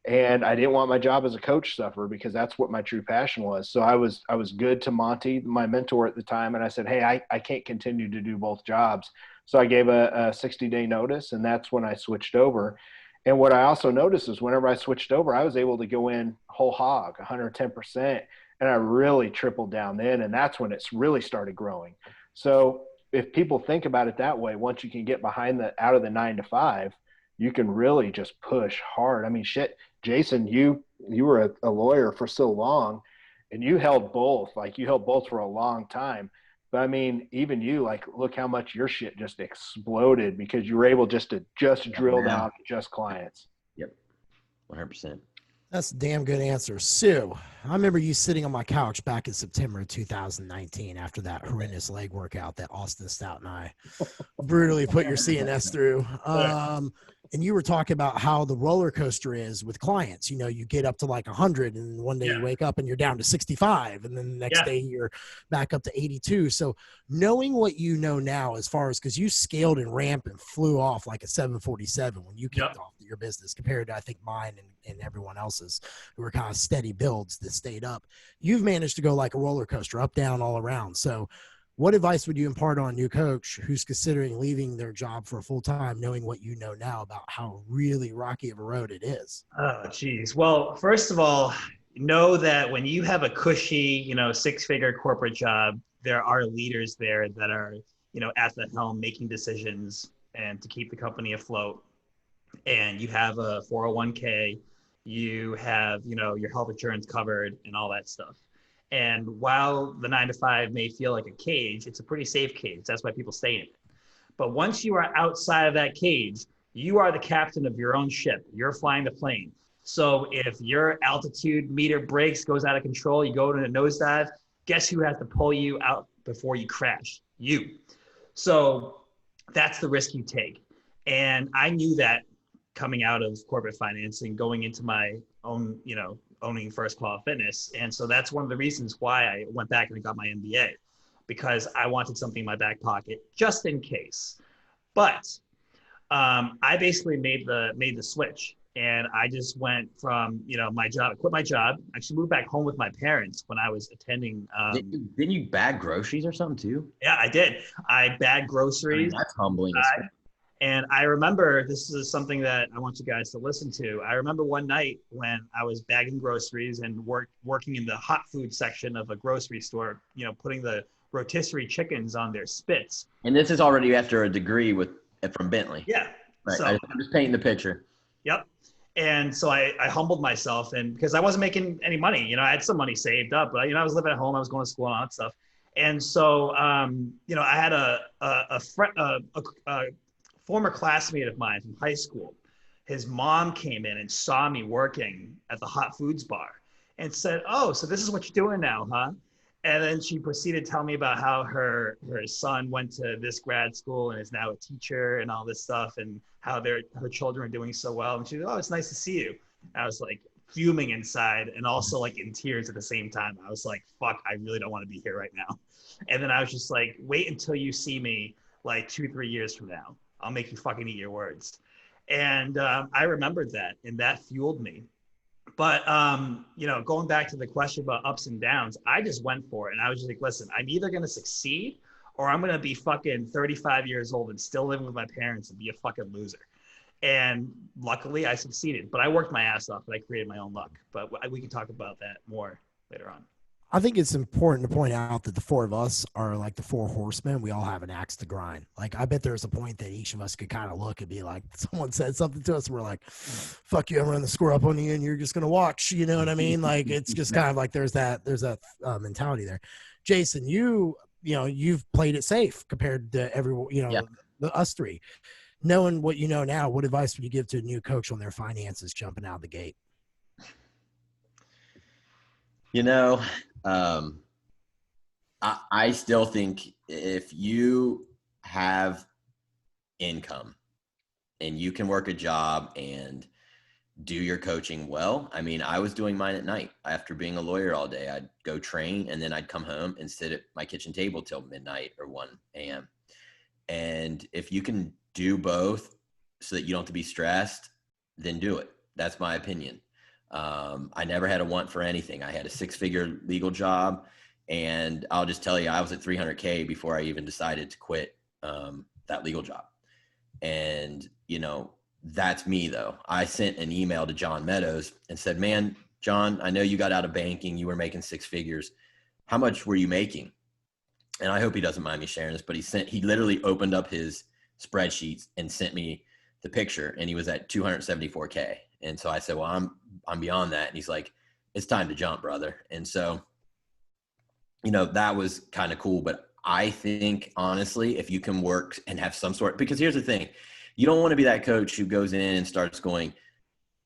and I didn't want my job as a coach to suffer, because that's what my true passion was. So I was good to Monty, my mentor at the time. And I said, hey, I can't continue to do both jobs. So I gave a 60-day notice, and that's when I switched over. And what I also noticed is whenever I switched over, I was able to go in whole hog, 110%. And I really tripled down then. And that's when it's really started growing. So if people think about it that way, once you can get out of the 9 to 5, you can really just push hard. I mean, shit, Jason, you were a lawyer for so long, and you held both for a long time. But I mean, even you, like, look how much your shit just exploded, because you were able to drill down just clients. Yep. 100%. That's a damn good answer. Sue, I remember you sitting on my couch back in September of 2019 after that horrendous leg workout that Austin Stout and I brutally put your CNS through. And you were talking about how the roller coaster is with clients. You know, you get up to like 100, and one day you wake up and you're down to 65, and then the next day you're back up to 82. So knowing what you know now, as far as, because you scaled and ramped and flew off like a 747 when you kicked off your business, compared to I think mine and everyone else's who were kind of steady builds that stayed up. You've managed to go like a roller coaster, up, down, all around. So what advice would you impart on a new coach who's considering leaving their job for a full time, knowing what you know now about how really rocky of a road it is? Oh, geez. Well, first of all, know that when you have a cushy, 6-figure corporate job, there are leaders there that are at the helm making decisions and to keep the company afloat. And you have a 401k, you have, your health insurance covered and all that stuff. And while the 9 to 5 may feel like a cage, it's a pretty safe cage. That's why people stay in it. But once you are outside of that cage, you are the captain of your own ship. You're flying the plane. So if your altitude meter breaks, goes out of control, you go to a nosedive, guess who has to pull you out before you crash? You. So that's the risk you take. And I knew that coming out of corporate financing, going into my own, owning First Qual Fitness. And so that's one of the reasons why I went back and got my MBA, because I wanted something in my back pocket just in case. But I basically made the switch, and I just went from my job. I quit my job. I actually moved back home with my parents when I was attending. Didn't you bag groceries or something too? Yeah, I did. I bagged groceries. That's humbling. And I remember, this is something that I want you guys to listen to. I remember one night when I was bagging groceries and working in the hot food section of a grocery store, putting the rotisserie chickens on their spits. And this is already after a degree from Bentley. Yeah. Right. So, I'm just painting the picture. Yep. And so I humbled myself, and because I wasn't making any money, I had some money saved up, but I was living at home, I was going to school and all that stuff. And so, I had a former classmate of mine from high school. His mom came in and saw me working at the hot foods bar and said, "Oh, so this is what you're doing now, huh?" And then she proceeded to tell me about how her son went to this grad school and is now a teacher and all this stuff, and how her children are doing so well. And she said, "Oh, it's nice to see you." I was like fuming inside and also like in tears at the same time. I was like, fuck, I really don't want to be here right now. And then I was just like, wait until you see me like 2-3 years from now. I'll make you fucking eat your words. And I remembered that, and that fueled me. But, going back to the question about ups and downs, I just went for it. And I was just like, listen, I'm either going to succeed or I'm going to be fucking 35 years old and still living with my parents and be a fucking loser. And luckily I succeeded, but I worked my ass off and I created my own luck. But we can talk about that more later on. I think it's important to point out that the four of us are like the four horsemen. We all have an axe to grind. Like, I bet there's a point that each of us could kind of look and be like, someone said something to us, and we're like, fuck you, I'm running the score up on you, and you're just going to watch, you know what I mean? Like, it's just kind of like there's that mentality there. Jason, you've played it safe compared to everyone, us three. Knowing what you know now, what advice would you give to a new coach on their finances jumping out of the gate? I still think if you have income and you can work a job and do your coaching well. I mean, I was doing mine at night after being a lawyer all day. I'd go train and then I'd come home and sit at my kitchen table till midnight or 1 a.m. And if you can do both so that you don't have to be stressed, then do it. That's my opinion. I never had a want for anything. I had a 6-figure legal job, and I'll just tell you, I was at 300K before I even decided to quit that legal job. And, that's me though. I sent an email to John Meadows and said, man, John, I know you got out of banking. You were making 6 figures. How much were you making? And I hope he doesn't mind me sharing this, but he literally opened up his spreadsheets and sent me the picture, and he was at 274K. And so I said, well, I'm beyond that. And he's like, it's time to jump, brother. And so, that was kind of cool. But I think honestly, if you can work and have some sort, because here's the thing, you don't want to be that coach who goes in and starts going,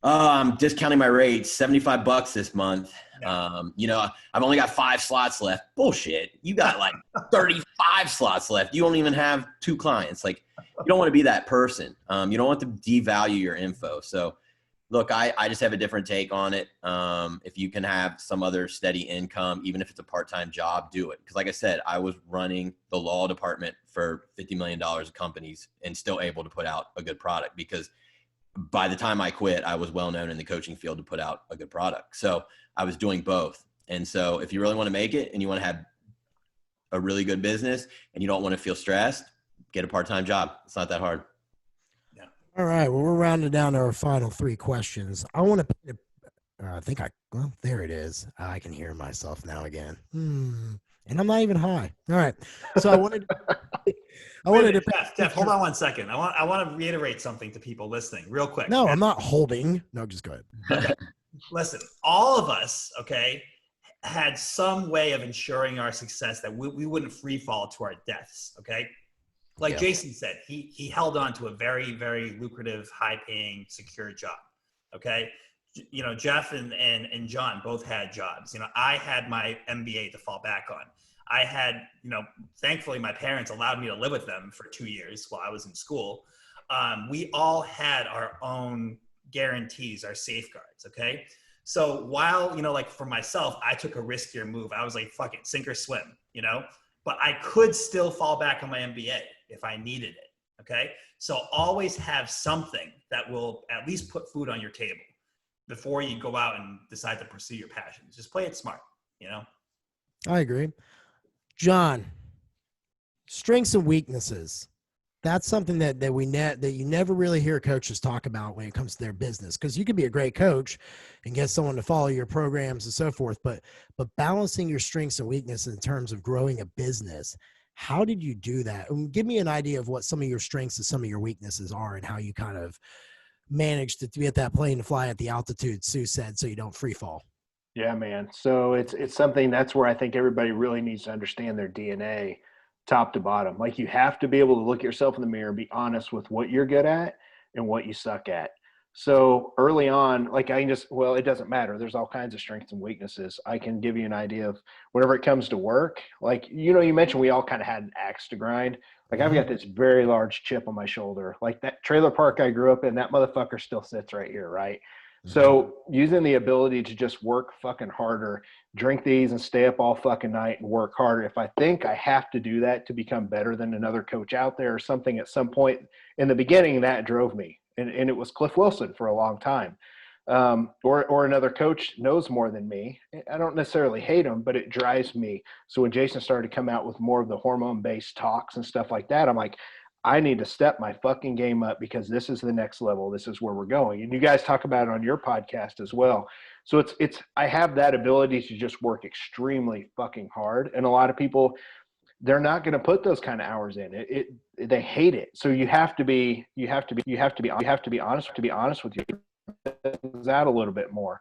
oh, I'm discounting my rates, $75 this month. Yeah. I've only got 5 slots left. Bullshit. You got like 35 slots left. You don't even have 2 clients. Like, you don't want to be that person. You don't want to devalue your info. So look, I just have a different take on it. If you can have some other steady income, even if it's a part-time job, do it. Because like I said, I was running the law department for $50 million of companies and still able to put out a good product, because by the time I quit, I was well known in the coaching field to put out a good product. So I was doing both. And so if you really want to make it and you want to have a really good business and you don't want to feel stressed, get a part-time job. It's not that hard. All right. Well, we're rounding down to our final 3 questions. I want to, there it is. I can hear myself now again. And I'm not even high. All right. So I wanted to Jeff, hold on one second. I want to reiterate something to people listening real quick. No, I'm not holding. No, just go ahead. Okay. Listen, all of us, okay, had some way of ensuring our success that we wouldn't free fall to our deaths, okay? Like Jason said, he held on to a very, very lucrative, high-paying, secure job, okay? You know, Jeff and John both had jobs. You know, I had my MBA to fall back on. I had, you know, thankfully my parents allowed me to live with them for 2 years while I was in school. We all had our own guarantees, our safeguards, okay? So while, you know, like for myself, I took a riskier move. I was like, fuck it, sink or swim, you know? But I could still fall back on my MBA if I needed it, okay? So always have something that will at least put food on your table before you go out and decide to pursue your passions. Just play it smart, you know? I agree. John, strengths and weaknesses. That's something that you never really hear coaches talk about when it comes to their business, because you could be a great coach and get someone to follow your programs and so forth, but balancing your strengths and weaknesses in terms of growing a business, how did you do that? And give me an idea of what some of your strengths and some of your weaknesses are and how you kind of managed to get that plane to fly at the altitude Sue said so you don't free fall. Yeah, man. So it's something that's where I think everybody really needs to understand their DNA top to bottom. Like, you have to be able to look at yourself in the mirror and be honest with what you're good at and what you suck at. So early on, like it doesn't matter. There's all kinds of strengths and weaknesses. I can give you an idea of whenever it comes to work, like, you know, you mentioned we all kind of had an axe to grind. Like, I've got this very large chip on my shoulder. Like, that trailer park I grew up in, that motherfucker still sits right here, right? So using the ability to just work fucking harder, drink these and stay up all fucking night and work harder. If I think I have to do that to become better than another coach out there or something at some point in the beginning, that drove me. And it was Cliff Wilson for a long time. Or another coach knows more than me. I don't necessarily hate him, but it drives me. So when Jason started to come out with more of the hormone-based talks and stuff like that, I'm like, I need to step my fucking game up because this is the next level. This is where we're going. And you guys talk about it on your podcast as well. So I have that ability to just work extremely fucking hard. And a lot of people, they're not going to put those kind of hours in. They hate it. So you have to be honest with you out a little bit more.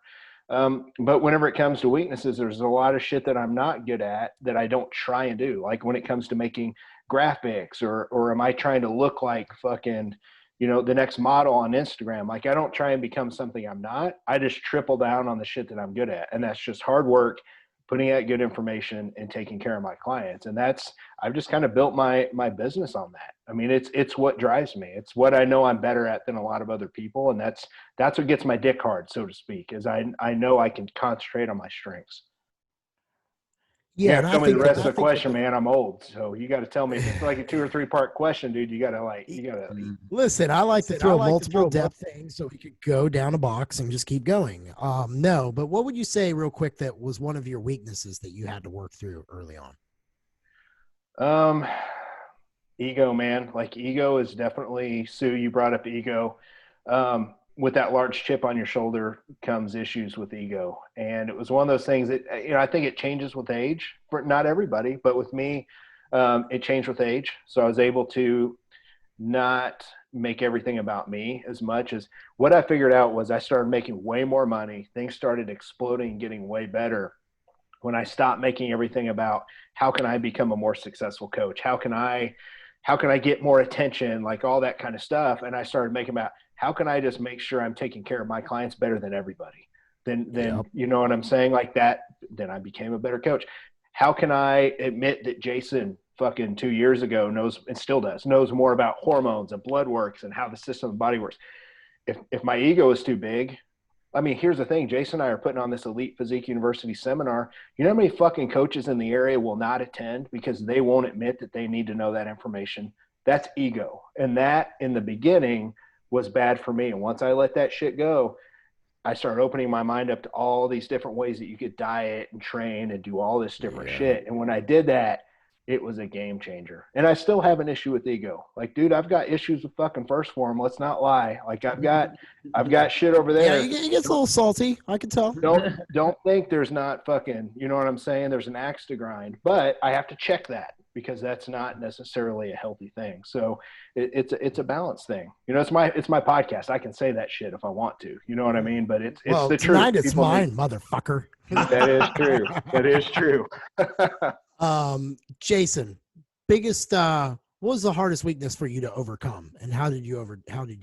But whenever it comes to weaknesses, there's a lot of shit that I'm not good at that I don't try and do. Like when it comes to making graphics or am I trying to look like fucking, you know, the next model on Instagram? Like, I don't try and become something I'm not. I just triple down on the shit that I'm good at. And that's just hard work, putting out good information and taking care of my clients. And I've just kind of built my business on that. I mean, it's what drives me. It's what I know I'm better at than a lot of other people. And that's what gets my dick hard, so to speak, is I know I can concentrate on my strengths. Yeah, tell me the rest of the question, man. I'm old, so you got to tell me. If it's like a 2 or 3 part question, dude, you got to listen. I like to throw multiple depth things so we could go down a box and just keep going. No, but what would you say real quick that was one of your weaknesses that you had to work through early on? Ego, man. Like, ego is definitely, Sue, you brought up ego. With that large chip on your shoulder comes issues with ego. And it was one of those things that, you know, I think it changes with age for not everybody, but with me, it changed with age. So I was able to not make everything about me as much as what I figured out was I started making way more money. Things started exploding and getting way better when I stopped making everything about how can I become a more successful coach? How can I get more attention? Like all that kind of stuff. And I started making about, how can I just make sure I'm taking care of my clients better than everybody? Then yep. You know what I'm saying? Like that, then I became a better coach. How can I admit that Jason fucking 2 years ago knows and still knows more about hormones and blood works and how the system of the body works? If my ego is too big, I mean, here's the thing. Jason and I are putting on this Elite Physique University seminar. You know how many fucking coaches in the area will not attend because they won't admit that they need to know that information? That's ego. And that in the beginning was bad for me. And once I let that shit go, I started opening my mind up to all these different ways that you could diet and train and do all this different shit. And when I did that, it was a game changer. And I still have an issue with ego. Like, dude, I've got issues with fucking first form. Let's not lie. Like, I've got shit over there. Yeah, he gets a little salty. I can tell. Don't think there's not fucking, you know what I'm saying? There's an axe to grind, but I have to check that because that's not necessarily a healthy thing. So it's a balance thing. You know, it's my podcast. I can say that shit if I want to. You know what I mean? But it's the truth. Tonight it's mine, motherfucker. That is true. That is true. Jason, biggest what was the hardest weakness for you to overcome, and how did you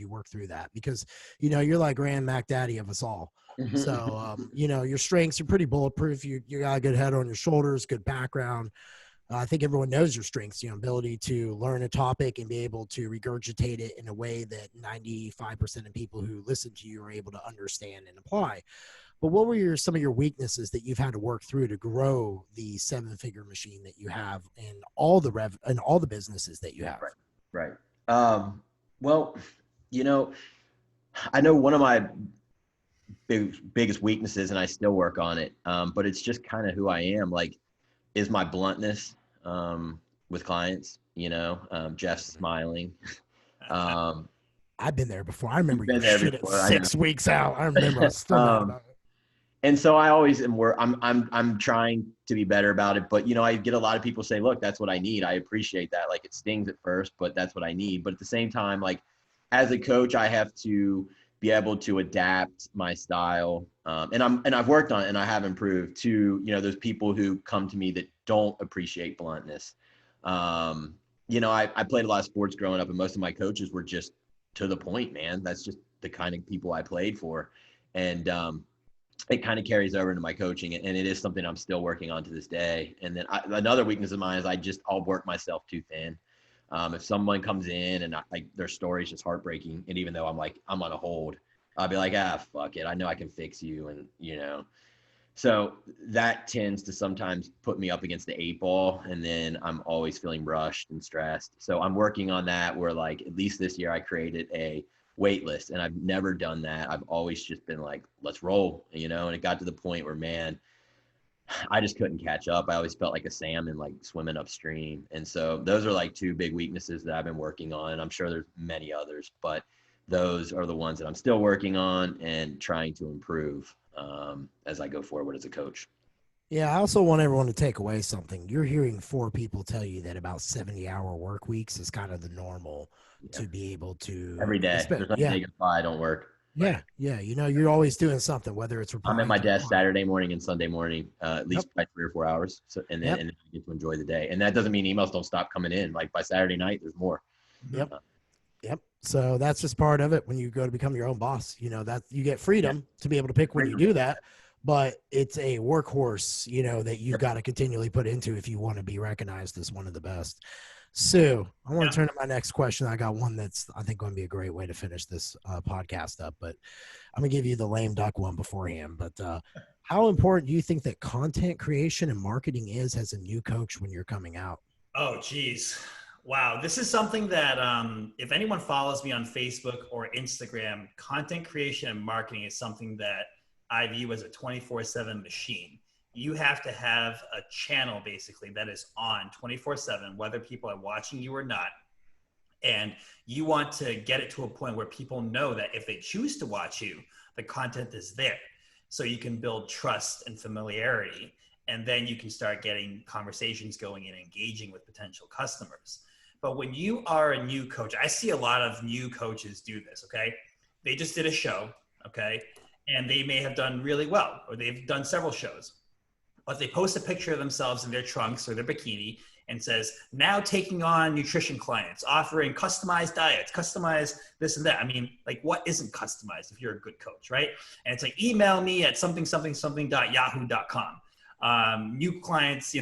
work through that? Because you're like Grand Mac Daddy of us all. So your strengths are pretty bulletproof. You got a good head on your shoulders, good background. I think everyone knows your strengths, ability to learn a topic and be able to regurgitate it in a way that 95% of people who listen to you are able to understand and apply. But what were some of your weaknesses that you've had to work through to grow the 7-figure machine that you have and all the businesses that you have? Right. Well, I know one of my biggest weaknesses, and I still work on it, but it's just kind of who I am, like, is my bluntness with clients. Jeff's smiling. I've been there before. I remember you shit at 6 weeks out. I remember I was still mad about it. And so I always am I'm trying to be better about it, but I get a lot of people say, look, that's what I need. I appreciate that. Like, it stings at first, but that's what I need. But at the same time, like, as a coach, I have to be able to adapt my style. And I've worked on it and I have improved to, those people who come to me that don't appreciate bluntness. I played a lot of sports growing up, and most of my coaches were just to the point, man. That's just the kind of people I played for. And, it kind of carries over into my coaching, and it is something I'm still working on to this day. And then another weakness of mine is I'll work myself too thin. If someone comes in and their story is just heartbreaking, and even though I'm on a hold, I'll be like, fuck it. I know I can fix you. And, so that tends to sometimes put me up against the 8 ball, and then I'm always feeling rushed and stressed. So I'm working on that where, like, at least this year I created a wait list, and I've never done that. I've always just been like, let's roll, and it got to the point where, man, I just couldn't catch up. I always felt like a salmon, like swimming upstream. And so those are like 2 big weaknesses that I've been working on. And I'm sure there's many others, but those are the ones that I'm still working on and trying to improve as I go forward as a coach. Yeah, I also want everyone to take away something. You're hearing 4 people tell you that about 70-hour work weeks is kind of the normal to be able to every day. There's no day I don't work. Yeah. You're always doing something, whether it's I'm at my desk Saturday morning and Sunday morning, at least by 3 or 4 hours. So, and then I get to enjoy the day. And that doesn't mean emails don't stop coming in. Like, by Saturday night, there's more. Yep. So that's just part of it when you go to become your own boss. That you get freedom to be able to pick when you do that. But it's a workhorse, that you've got to continually put into if you want to be recognized as one of the best. Sue, I want to turn to my next question. I got one that's, I think, going to be a great way to finish this podcast up, but I'm going to give you the lame duck one beforehand. But how important do you think that content creation and marketing is as a new coach when you're coming out? Oh, geez. Wow. This is something that if anyone follows me on Facebook or Instagram, content creation and marketing is something that I view as a 24/7 machine. You have to have a channel basically that is on 24/7, whether people are watching you or not. And you want to get it to a point where people know that if they choose to watch you, the content is there. So you can build trust and familiarity, and then you can start getting conversations going and engaging with potential customers. But when you are a new coach, I see a lot of new coaches do this, okay? They just did a show, okay? And they may have done really well, or they've done several shows. But they post a picture of themselves in their trunks or their bikini and says, now taking on nutrition clients, offering customized diets, customized this and that. I mean, like, what isn't customized if you're a good coach, right? And it's like, email me at something.yahoo.com. New clients,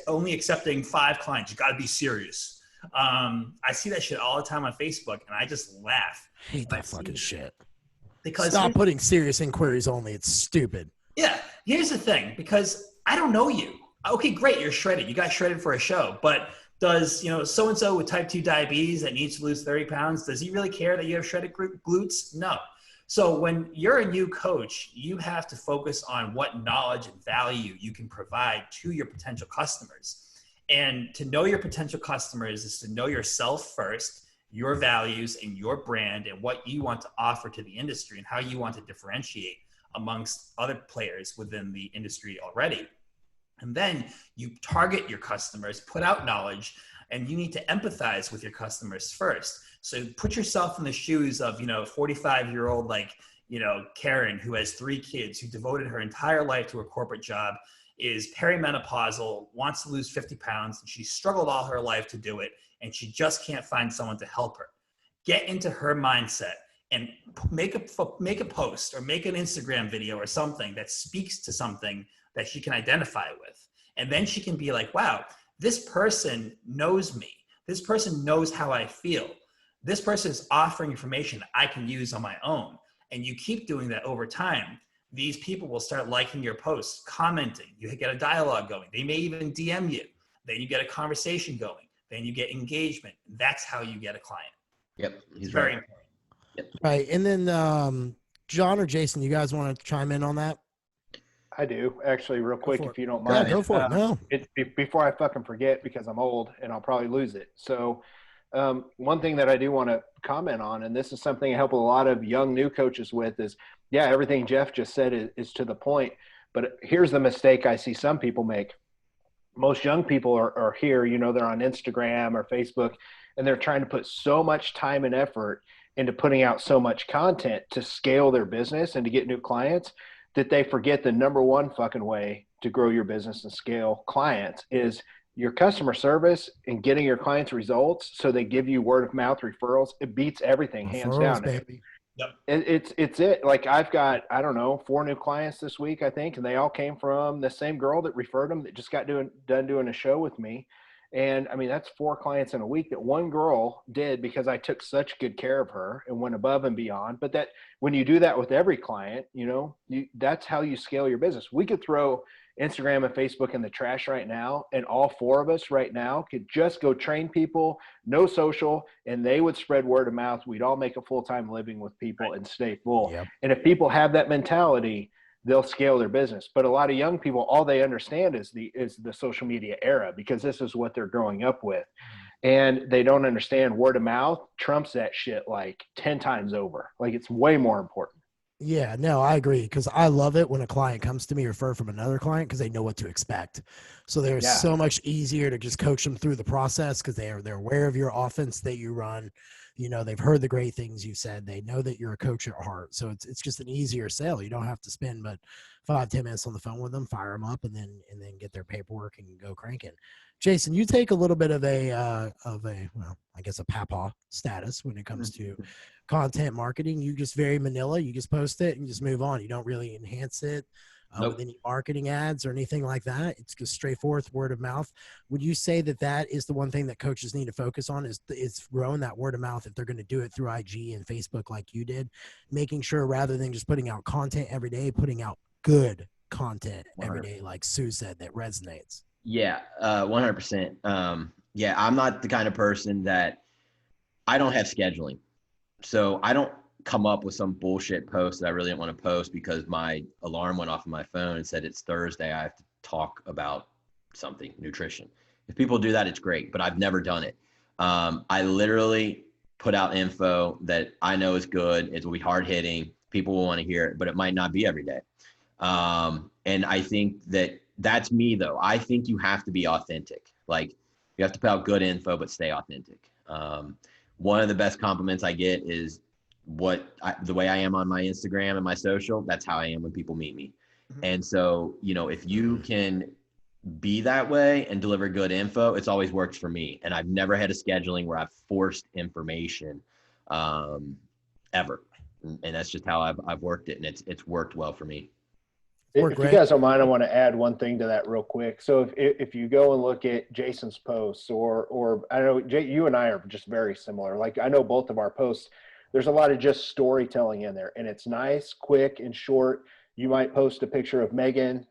only accepting 5 clients. You got to be serious. I see that shit all the time on Facebook, and I just laugh. I hate that fucking shit. Because stop putting serious inquiries only. It's stupid. Yeah. Here's the thing, because I don't know you. Okay, great. You're shredded. You got shredded for a show, but does, so-and-so with type 2 diabetes that needs to lose 30 pounds, does he really care that you have shredded glutes? No. So when you're a new coach, you have to focus on what knowledge and value you can provide to your potential customers. And to know your potential customers is to know yourself first, your values and your brand and what you want to offer to the industry and how you want to differentiate amongst other players within the industry already. And then you target your customers, put out knowledge, and you need to empathize with your customers first. So put yourself in the shoes of, 45-year-old, like, Karen, who has 3 kids, who devoted her entire life to a corporate job, is perimenopausal, wants to lose 50 pounds, and she struggled all her life to do it, and she just can't find someone to help her. Get into her mindset and make a post or make an Instagram video or something that speaks to something that she can identify with. And then she can be like, wow, this person knows me. This person knows how I feel. This person is offering information I can use on my own. And you keep doing that over time. These people will start liking your posts, commenting. You get a dialogue going. They may even DM you. Then you get a conversation going. Then you get engagement. That's how you get a client. Yep. He's very important. Yep. Right. And then John or Jason, you guys want to chime in on that? I do, actually, real quick, if you don't mind. Yeah, go for it. No. Before I fucking forget, because I'm old and I'll probably lose it. So one thing that I do want to comment on, and this is something I help a lot of young new coaches with, is, yeah, everything Jeff just said is to the point. But here's the mistake I see some people make. Most young people are here, they're on Instagram or Facebook, and they're trying to put so much time and effort into putting out so much content to scale their business and to get new clients, that they forget the number one fucking way to grow your business and scale clients is your customer service and getting your clients results. So they give you word of mouth referrals. It beats everything, hands down. Baby. Yep. It's it. Like, I've got, 4 new clients this week, I think, and they all came from the same girl that referred them, that just got done doing a show with me. And I mean, that's 4 clients in a week that one girl did because I took such good care of her and went above and beyond. But that, when you do that with every client, that's how you scale your business. We could throw Instagram and Facebook in the trash right now, and all 4 of us right now could just go train people, no social, and they would spread word of mouth. We'd all make a full-time living with people and stay full. Yep. And if people have that mentality, they'll scale their business. But a lot of young people, all they understand is the social media era, because this is what they're growing up with. And they don't understand word of mouth trumps that shit like 10 times over. Like, it's way more important. Yeah, no, I agree, because I love it when a client comes to me referred from another client, because they know what to expect. So they're so much easier to just coach them through the process, because they're aware of your offense that you run. They've heard the great things you said. They know that you're a coach at heart. So it's just an easier sale. You don't have to spend but 5-10 minutes on the phone with them, fire them up, and then get their paperwork and go cranking. Jason, you take a little bit of a papa status when it comes to content marketing. You just very vanilla. You just post it and just move on. You don't really enhance it with any marketing ads or anything like that. It's just straightforward word of mouth. Would you say that is the one thing that coaches need to focus on, is growing that word of mouth if they're going to do it through IG and Facebook like you did, making sure rather than just putting out content every day, putting out good content every day, like Sue said, that resonates? Yeah, 100%. Yeah, I'm not the kind of person that, I don't have scheduling. So I don't come up with some bullshit post that I really didn't want to post because my alarm went off on my phone and said it's Thursday, I have to talk about something, nutrition. If people do that, it's great, but I've never done it. I literally put out info that I know is good. It will be hard hitting. People will want to hear it, but it might not be every day. And I think that's me though. I think you have to be authentic. Like, you have to put out good info, but stay authentic. One of the best compliments I get is the way I am on my Instagram and my social, that's how I am when people meet me. And so, if you can be that way and deliver good info, it's always worked for me. And I've never had a scheduling where I've forced information, ever. And that's just how I've worked it. And it's worked well for me. If you guys don't mind, I want to add one thing to that real quick. So if you go and look at Jason's posts, or I know you and I are just very similar. Like, I know both of our posts, there's a lot of just storytelling in there, and it's nice, quick, and short. You might post a picture of Megan.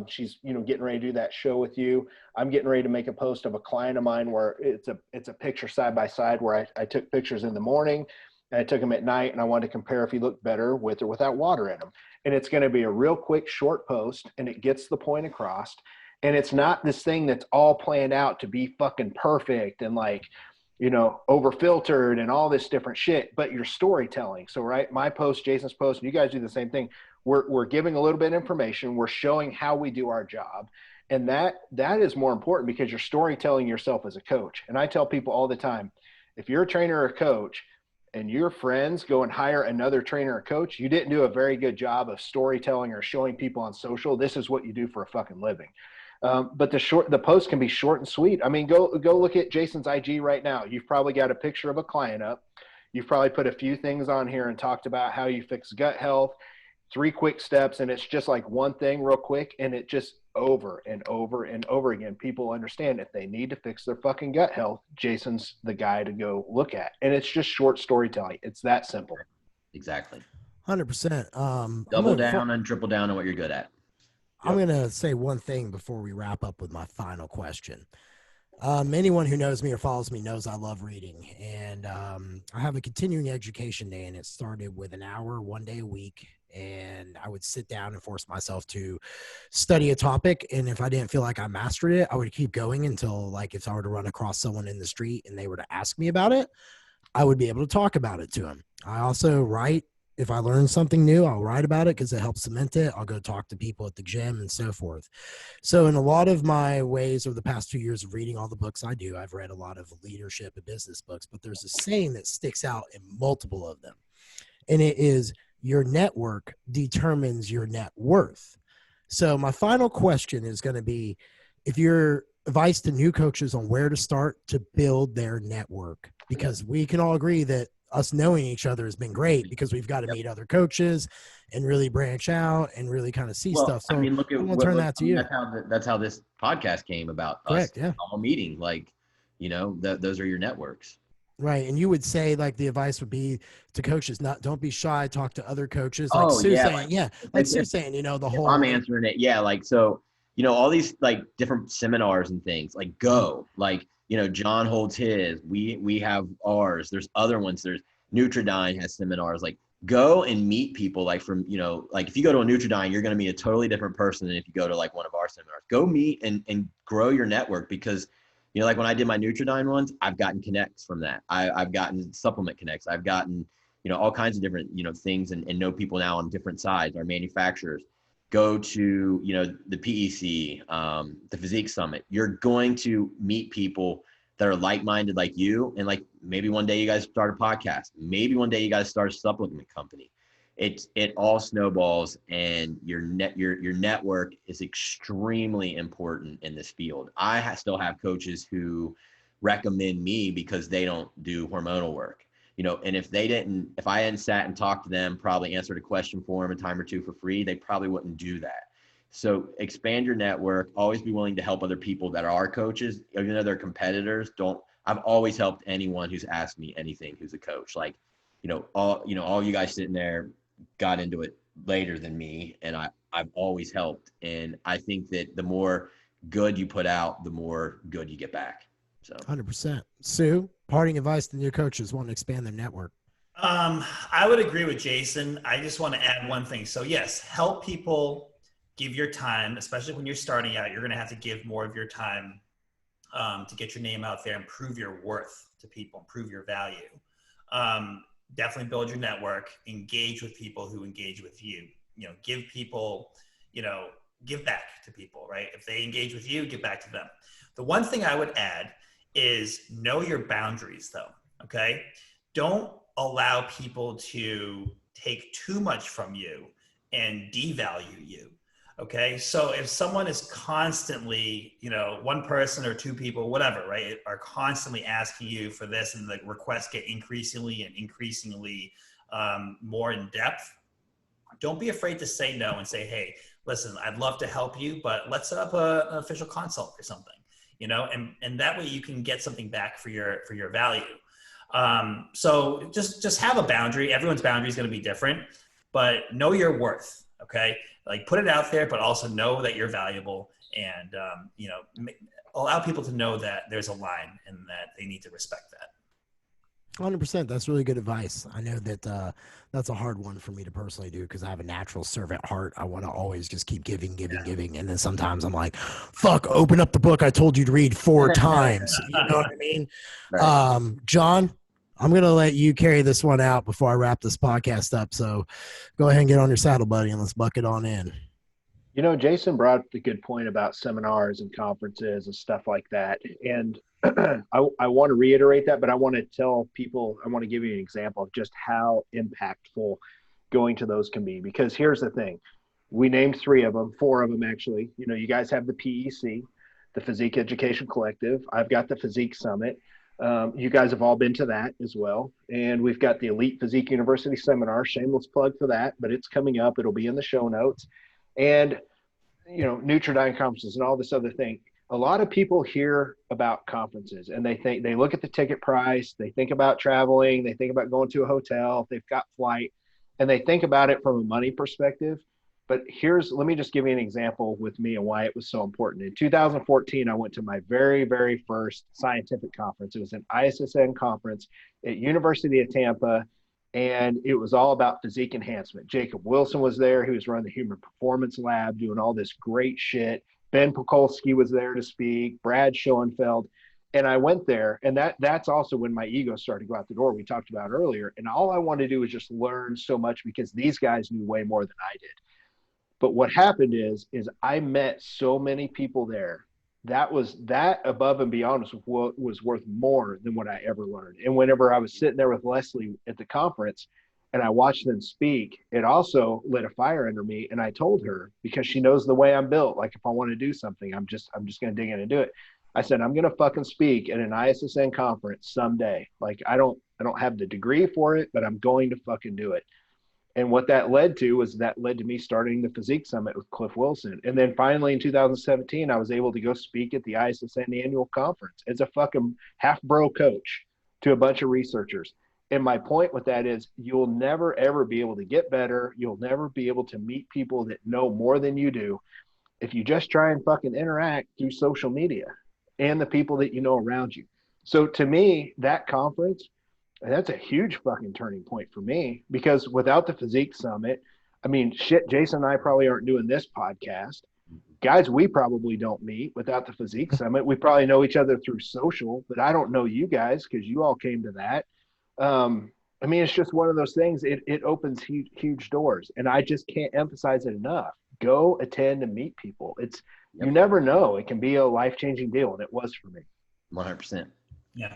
She's, getting ready to do that show with you. I'm getting ready to make a post of a client of mine where it's a picture side by side where I took pictures in the morning and I took them at night, and I wanted to compare if he looked better with or without water in them. And it's going to be a real quick, short post, and it gets the point across. And it's not this thing that's all planned out to be fucking perfect and like, you know, over filtered and all this different shit, but you're storytelling. So, right, my post, Jason's post, and you guys do the same thing. We're giving a little bit of information. We're showing how we do our job. And that is more important because you're storytelling yourself as a coach. And I tell people all the time, if you're a trainer or a coach and your friends go and hire another trainer or coach, you didn't do a very good job of storytelling or showing people on social, this is what you do for a fucking living. But the post can be short and sweet. I mean, go look at Jason's IG right now. You've probably got a picture of a client up. You've probably put a few things on here and talked about how you fix gut health, 3 quick steps. And it's just like one thing real quick. And it just over and over and over again, people understand if they need to fix their fucking gut health, Jason's the guy to go look at. And it's just short storytelling. It's that simple. Exactly. 100%. Double down and triple down on what you're good at. I'm going to say one thing before we wrap up with my final question. Anyone who knows me or follows me knows I love reading. And I have a continuing education day, and it started with an hour, 1 day a week. And I would sit down and force myself to study a topic. And if I didn't feel like I mastered it, I would keep going until, like, if I were to run across someone in the street and they were to ask me about it, I would be able to talk about it to them. I also write. If I learn something new, I'll write about it because it helps cement it. I'll go talk to people at the gym and so forth. So in a lot of my ways over the past 2 years of reading all the books I do, I've read a lot of leadership and business books, but there's a saying that sticks out in multiple of them. And it is, your network determines your net worth. So my final question is going to be, if your advice to new coaches on where to start to build their network, because we can all agree that us knowing each other has been great because we've got to meet other coaches and really branch out and really kind of see stuff. So I mean, look at I'm turn that to you. That's how this podcast came about. Correct. Us Yeah. all meeting, like, you know, those are your networks. Right. And you would say, like, the advice would be to coaches, don't be shy, talk to other coaches. Like Sue's saying, Sue's saying, you know, the whole. I'm answering it. Yeah. Like, so, you know, all these like different seminars and things, like go, like, you know, John holds his, we have ours. There's other ones. There's Nutridyne has seminars. Like, go and meet people. Like, from, you know, like if you go to a Nutridyne, you're going to meet a totally different person than if you go to like one of our seminars. Go meet and grow your network, because, you know, like when I did my Nutridyne ones, I've gotten connects from that. I've gotten supplement connects. I've gotten, you know, all kinds of different, you know, things, and know people now on different sides, our manufacturers. Go to, you know, the PEC, the Physique Summit. You're going to meet people that are like-minded like you. And like, maybe one day you guys start a podcast. Maybe one day you guys start a supplement company. It all snowballs, and your network is extremely important in this field. I still have coaches who recommend me because they don't do hormonal work, you know, and if I hadn't sat and talked to them, probably answered a question for them a time or two for free, they probably wouldn't do that. So expand your network, always be willing to help other people that are coaches, even though they're competitors. I've always helped anyone who's asked me anything who's a coach. Like, all you guys sitting there got into it later than me, and I've always helped. And I think that the more good you put out, the more good you get back. So 100%. Sue, parting advice to new coaches wanting to expand their network. I would agree with Jason. I just want to add one thing. So yes, help people. Give your time, especially when you're starting out. You're going to have to give more of your time to get your name out there and prove your worth to people, prove your value. Definitely build your network, engage with people who engage with you. You know, give people, you know, give back to people, right? If they engage with you, give back to them. The one thing I would add is know your boundaries, though, okay? Don't allow people to take too much from you and devalue you. Okay, so if someone is constantly, you know, one person or two people, whatever, right, are constantly asking you for this, and the requests get increasingly more in depth, don't be afraid to say no and say, hey, listen, I'd love to help you, but let's set up an official consult or something, you know, and that way you can get something back for your value. So just have a boundary. Everyone's boundary is going to be different, but know your worth. Okay. Like, put it out there, but also know that you're valuable, and, you know, allow people to know that there's a line and that they need to respect that. 100%. That's really good advice. I know that that's a hard one for me to personally do because I have a natural servant heart. I want to always just keep giving, giving. And then sometimes I'm like, fuck, open up the book I told you to read 4 times. You know what I mean? Right. John, I'm going to let you carry this one out before I wrap this podcast up. So go ahead and get on your saddle, buddy, and let's buck it on in. You know, Jason brought up a good point about seminars and conferences and stuff like that. And I want to reiterate that, but I want to tell people, I want to give you an example of just how impactful going to those can be. Because here's the thing. We named 3 of them, 4 of them actually. You know, you guys have the PEC, the Physique Education Collective. I've got the Physique Summit. You guys have all been to that as well. And we've got the Elite Physique University Seminar, shameless plug for that, but it's coming up. It'll be in the show notes. And, you know, Nutridyne conferences and all this other thing. A lot of people hear about conferences and they look at the ticket price, they think about traveling, they think about going to a hotel, if they've got flight, and they think about it from a money perspective. But let me just give you an example with me and why it was so important. In 2014, I went to my very, very first scientific conference. It was an ISSN conference at University of Tampa. And it was all about physique enhancement. Jacob Wilson was there. He was running the Human Performance Lab, doing all this great shit. Ben Pokolsky was there to speak, Brad Schoenfeld. And I went there, and that's also when my ego started to go out the door, we talked about earlier. And all I wanted to do was just learn so much because these guys knew way more than I did. But what happened is I met so many people there. That above and beyond was worth more than what I ever learned. And whenever I was sitting there with Leslie at the conference and I watched them speak, it also lit a fire under me. And I told her, because she knows the way I'm built, like if I want to do something, I'm just going to dig in and do it. I said, I'm going to fucking speak at an ISSN conference someday. Like I don't have the degree for it, but I'm going to fucking do it. And what that led to me starting the Physique Summit with Cliff Wilson. And then finally in 2017, I was able to go speak at the ISSN annual conference as a fucking half bro coach to a bunch of researchers. And my point with that is you'll never, ever be able to get better. You'll never be able to meet people that know more than you do if you just try and fucking interact through social media and the people that you know around you. So to me, that conference, and that's a huge fucking turning point for me because without the Physique Summit, I mean, shit, Jason and I probably aren't doing this podcast. Guys, we probably don't meet without the Physique Summit. We probably know each other through social, but I don't know you guys because you all came to that. I mean, it's just one of those things. It opens huge doors, and I just can't emphasize it enough. Go attend and meet people. You never know. It can be a life-changing deal, and it was for me. 100%. Yeah.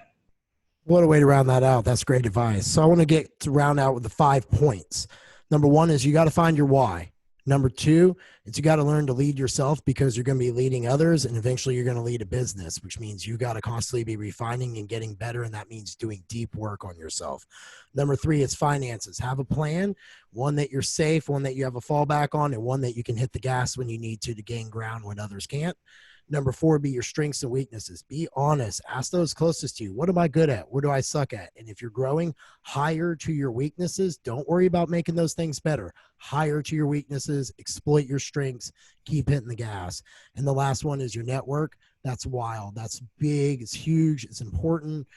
What a way to round that out. That's great advice. So I want to get to round out with the 5 points. Number 1 is you got to find your why. Number 2 is you got to learn to lead yourself because you're going to be leading others and eventually you're going to lead a business, which means you got to constantly be refining and getting better. And that means doing deep work on yourself. Number 3 is finances. Have a plan, one that you're safe, one that you have a fallback on, and one that you can hit the gas when you need to gain ground when others can't. Number 4, be your strengths and weaknesses. Be honest. Ask those closest to you. What am I good at? What do I suck at? And if you're growing, hire to your weaknesses. Don't worry about making those things better. Hire to your weaknesses. Exploit your strengths. Keep hitting the gas. And the last one is your network. That's wild. That's big. It's huge. It's important.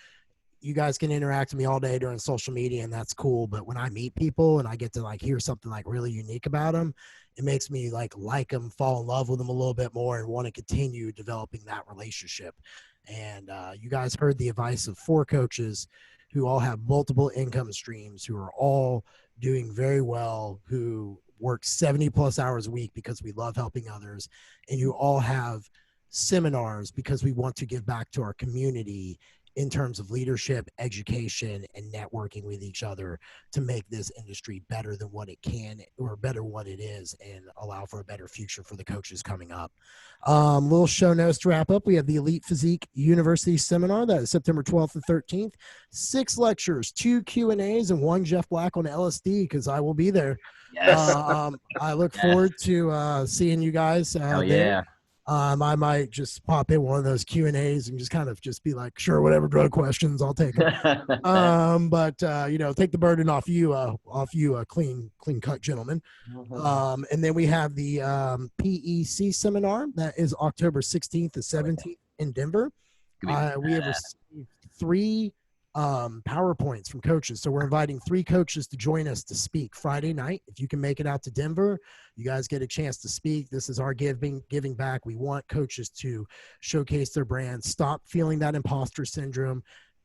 You guys can interact with me all day during social media, and that's cool. But when I meet people and I get to hear something really unique about them, it makes me like them, fall in love with them a little bit more, and want to continue developing that relationship. And you guys heard the advice of 4 coaches who all have multiple income streams, who are all doing very well, who work 70 plus hours a week because we love helping others. And you all have seminars because we want to give back to our community in terms of leadership, education, and networking with each other to make this industry better than what it can or better what it is and allow for a better future for the coaches coming up. Little show notes to wrap up. We have the Elite Physique University Seminar. That is September 12th and 13th. 6 lectures, 2 Q&As, and 1 Jeff Black on LSD because I will be there. Yes. I look forward to seeing you guys Hell there. yeah. I might just pop in one of those Q&As and just be like, sure, whatever drug questions, I'll take them. But take the burden off you, clean cut gentleman. And then we have the PEC seminar that is October 16th to 17th in Denver. We have received 3 PowerPoints from coaches. So we're inviting 3 coaches to join us to speak Friday night. If you can make it out to Denver, you guys get a chance to speak. This is our giving back. We want coaches to showcase their brand, stop feeling that imposter syndrome,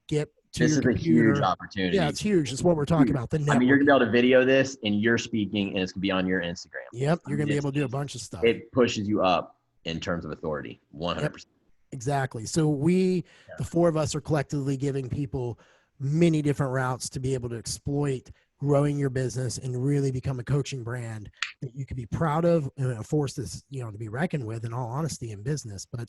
get to This your is a computer. huge opportunity. Yeah, it's huge. It's what we're talking about. The network. I mean, you're gonna be able to video this and you're speaking, and it's gonna be on your Instagram. Yep, you're gonna be able to do a bunch of stuff. It pushes you up in terms of authority, 100%. Yep, exactly. So the 4 of us, are collectively giving people many different routes to be able to exploit growing your business and really become a coaching brand that you can be proud of and a force that's, to be reckoned with, in all honesty, in business. But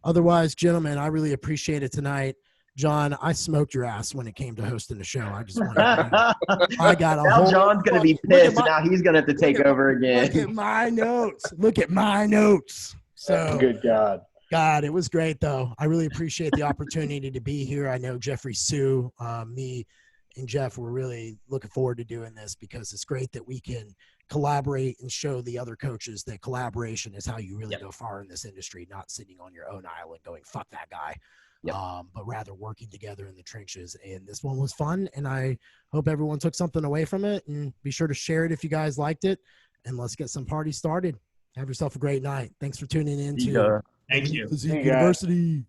otherwise, gentlemen, I really appreciate it tonight. John, I smoked your ass when it came to hosting the show. I just want to I got a now whole John's going to be pissed, and now he's going to have to take over again. Look at my notes. Look at my notes. So good God, it was great, though. I really appreciate the opportunity to be here. I know Jeffrey Sue, me, and Jeff were really looking forward to doing this, because it's great that we can collaborate and show the other coaches that collaboration is how you really go far in this industry, not sitting on your own island going, fuck that guy. But rather working together in the trenches. And this one was fun, and I hope everyone took something away from it, and be sure to share it if you guys liked it, and let's get some parties started. Have yourself a great night. Thanks for tuning in to Thank you. Physique University.